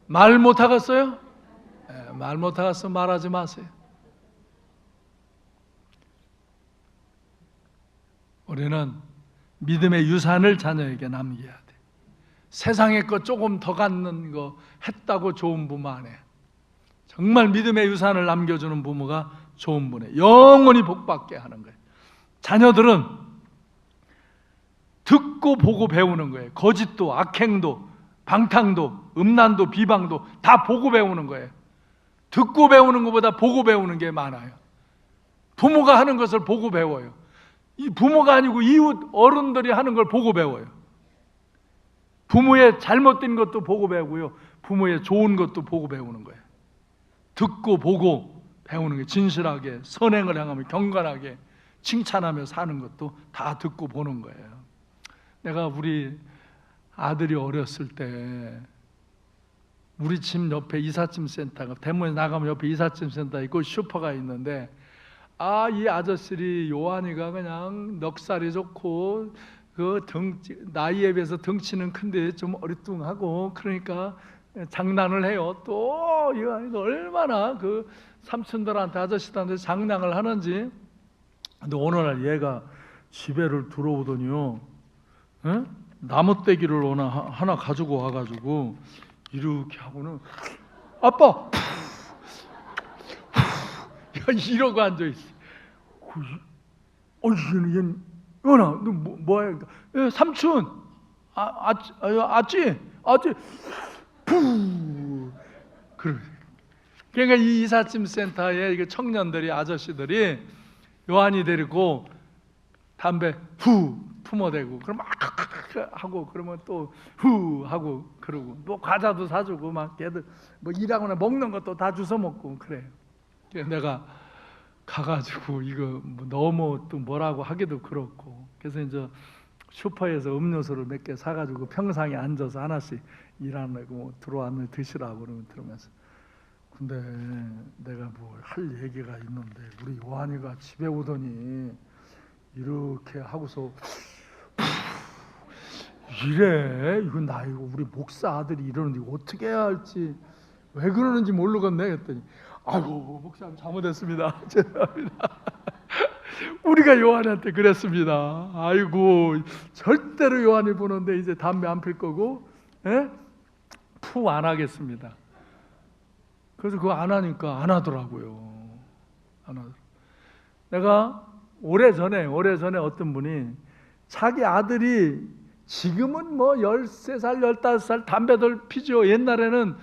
Speaker 1: 말 못하겠어요? 예, 말 못하겠어 말하지 마세요. 우리는 믿음의 유산을 자녀에게 남겨야 돼. 세상의 것 조금 더 갖는 거 했다고 좋은 부모 안 해. 정말 믿음의 유산을 남겨주는 부모가 좋은 분이에요. 영원히 복받게 하는 거예요. 자녀들은 듣고 보고 배우는 거예요. 거짓도 악행도 방탕도 음란도 비방도 다 보고 배우는 거예요. 듣고 배우는 것보다 보고 배우는 게 많아요. 부모가 하는 것을 보고 배워요. 이 부모가 아니고 이웃 어른들이 하는 걸 보고 배워요. 부모의 잘못된 것도 보고 배우고요. 부모의 좋은 것도 보고 배우는 거예요. 듣고 보고 배우는 게 진실하게 선행을 향하며 경건하게 칭찬하며 사는 것도 다 듣고 보는 거예요. 내가 우리 아들이 어렸을 때 우리 집 옆에 이삿짐 센터가 대문에 나가면 옆에 이삿짐 센터 있고 슈퍼가 있는데 이 아저씨들이 요한이가 그냥 넉살이 좋고 나이에 비해서 덩치는 큰데 좀 어리뚱하고 그러니까 장난을 해요. 또 요한이가 얼마나 그 삼촌들한테 아저씨들한테 장난을 하는지. 근데 어느 날 얘가 집에를 들어오더니요, 나무떼기를 하나 가지고 와가지고 이렇게 하고는 아빠 이러고 앉아있어. 얘는 연아 너 뭐야? 삼촌 아찌 푸 그래. 그러니까 이 이삿짐 센터에 청년들이 아저씨들이 요한이 데리고 담배 후 품어대고 그럼 막 하고 그러면 또 후 하고 그러고 뭐 과자도 사주고 막 걔들 뭐 일하거나 먹는 것도 다 주워 먹고 그래요. 내가 가가지고 이거 너무 또 뭐라고 하기도 그렇고 그래서 이제 슈퍼에서 음료수를 몇 개 사가지고 평상에 앉아서 하나씩 일하고 들어왔는데 드시라고 그러면 들으면서 근데 내가 뭘 할 얘기가 있는데 우리 요한이가 집에 오더니 이렇게 하고서 이래 이건 나 이거 우리 목사 아들이 이러는데 어떻게 해야 할지 왜 그러는지 모르겠네 했더니 아이고 목사님 잘못했습니다. 죄송합니다. 우리가 요한한테 그랬습니다. 아이고 절대로 요한이 보는데 이제 담배 안 필 거고 푸 안 하겠습니다. 그래서 그거 안 하니까 안 하더라고요. 안 하더라고요. 내가 오래전에 어떤 분이 자기 아들이 지금은 뭐 13살, 15살 담배들 피죠. 옛날에는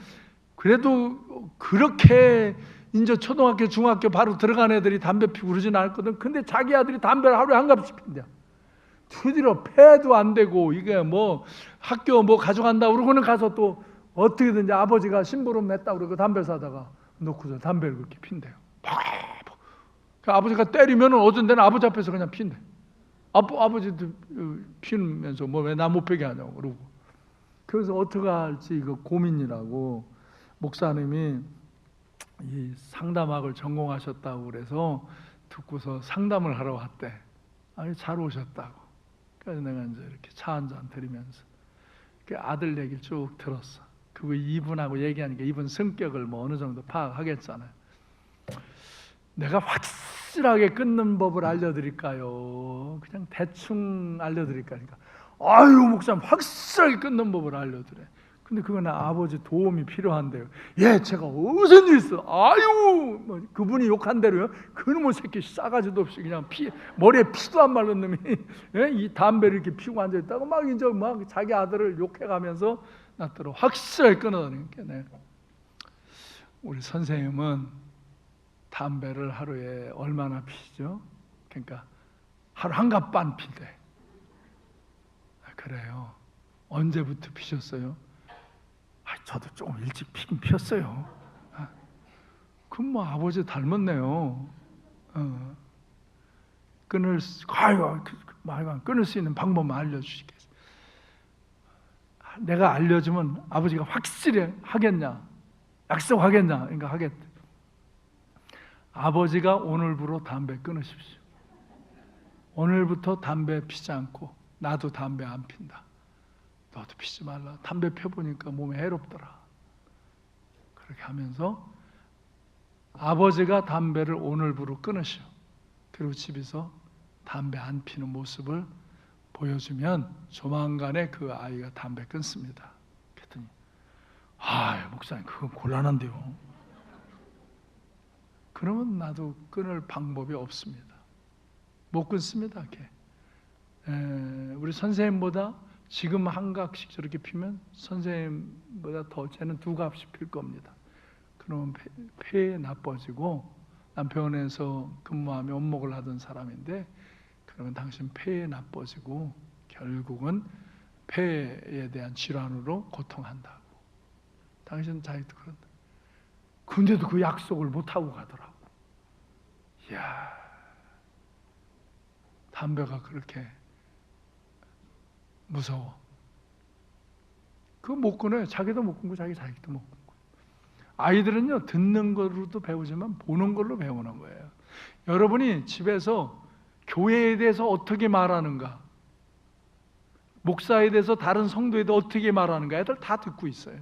Speaker 1: 그래도 그렇게 이제 초등학교, 중학교 바로 들어간 애들이 담배 피고 그러진 않았거든. 근데 자기 아들이 담배를 하루에 한 갑씩 핀대요. 드디어 폐도 안 되고 이게 뭐 학교 뭐 가져간다 그러고는 가서 또 어떻게든지 아버지가 심부름 냈다 그러고 담배 사다가 놓고서 담배를 그렇게 핀대요. 그 아버지가 때리면은 어떤 데는 아버지 앞에서 그냥 핀대. 아버지도 피우면서 뭐 왜 나 못 피게 하냐고 그러고. 그래서 어떻게 할지 이거 고민이라고 목사님이 이 상담학을 전공하셨다고 그래서 듣고서 상담을 하러 왔대. 아니 잘 오셨다고. 그래서 내가 이제 이렇게 차 한 잔 드리면서 그 아들 얘기를 쭉 들었어. 그거 이분하고 얘기하니까 이분 성격을 뭐 어느 정도 파악하겠잖아요. 내가 확실하게 끊는 법을 알려드릴까요? 그냥 대충 알려드릴까? 그러니까 아유 목사님 확실하게 끊는 법을 알려드래. 근데 그건 아버지 도움이 필요한데요. 예, 제가 무슨 일 있어? 아유, 뭐 그분이 욕한 대로요. 그놈의 새끼 싸가지도 없이 그냥 머리에 피도 안 마른 놈이 이 담배를 이렇게 피우고 앉아 있다고 막 이제 막 자기 아들을 욕해가면서 나더러 확실하게 끊어다니까. 우리 선생님은 담배를 하루에 얼마나 피죠? 그러니까 하루 한 갑 반 피대. 그래요. 언제부터 피셨어요? 저도 조금 일찍 피긴 피웠어요. 그럼 뭐 아버지 닮았네요. 끊을 수 있는 방법만 알려주시겠어요? 내가 알려주면 아버지가 확실히 하겠냐? 약속하겠냐? 그러니까 하겠대. 아버지가 오늘부로 담배 끊으십시오. 오늘부터 담배 피지 않고 나도 담배 안 핀다. 너도 피지 말라. 담배 펴보니까 몸에 해롭더라. 그렇게 하면서 아버지가 담배를 오늘부로 끊으시오. 그리고 집에서 담배 안 피는 모습을 보여주면 조만간에 그 아이가 담배 끊습니다. 그랬더니 목사님 그건 곤란한데요. 그러면 나도 끊을 방법이 없습니다. 못 끊습니다. 우리 선생님보다 지금 한 갑씩 저렇게 피면 선생님보다 더 쟤는 두 갑씩 필 겁니다. 그러면 폐에 나빠지고, 난 병원에서 근무하며 원목을 하던 사람인데, 그러면 당신 폐에 나빠지고 결국은 폐에 대한 질환으로 고통한다고. 당신 자기도 그런다. 근데도 그 약속을 못하고 가더라고. 이야, 담배가 그렇게 무서워. 그거 못 끊어요. 자기도 못 끊고 자기도 못 끊고. 아이들은요, 듣는 거로도 배우지만 보는 걸로 배우는 거예요. 여러분이 집에서 교회에 대해서 어떻게 말하는가, 목사에 대해서 다른 성도에 대해서 어떻게 말하는가, 애들 다 듣고 있어요.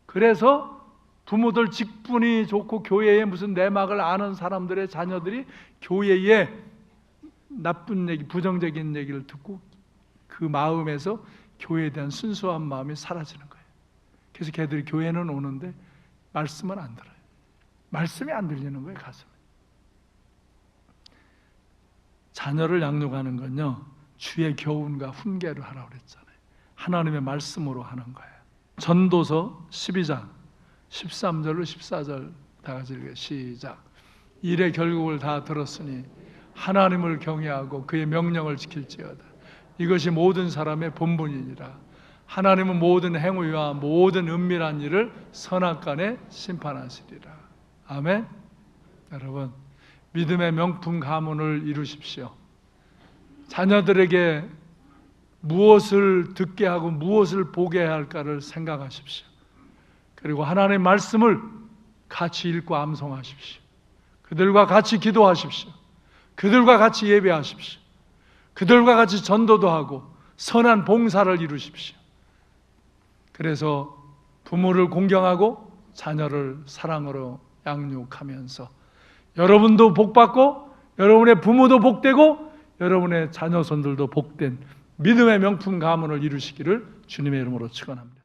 Speaker 1: 그래서 부모들 직분이 좋고 교회에 무슨 내막을 아는 사람들의 자녀들이 교회에 나쁜 얘기, 부정적인 얘기를 듣고 그 마음에서 교회에 대한 순수한 마음이 사라지는 거예요. 그래서 걔들이 교회는 오는데 말씀은 안 들어요. 말씀이 안 들리는 거예요, 가슴에. 자녀를 양육하는 건요, 주의 교훈과 훈계를 하라고 그랬잖아요. 하나님의 말씀으로 하는 거예요. 전도서 12장 13절로 14절 다 같이 읽어요. 시작. 일의 결국을 다 들었으니 하나님을 경외하고 그의 명령을 지킬지어다. 이것이 모든 사람의 본분이니라. 하나님은 모든 행위와 모든 은밀한 일을 선악간에 심판하시리라. 아멘. 여러분, 믿음의 명품 가문을 이루십시오. 자녀들에게 무엇을 듣게 하고 무엇을 보게 할까를 생각하십시오. 그리고 하나님의 말씀을 같이 읽고 암송하십시오. 그들과 같이 기도하십시오. 그들과 같이 예배하십시오. 그들과 같이 전도도 하고 선한 봉사를 이루십시오. 그래서 부모를 공경하고 자녀를 사랑으로 양육하면서 여러분도 복받고 여러분의 부모도 복되고 여러분의 자녀손들도 복된 믿음의 명품 가문을 이루시기를 주님의 이름으로 축원합니다.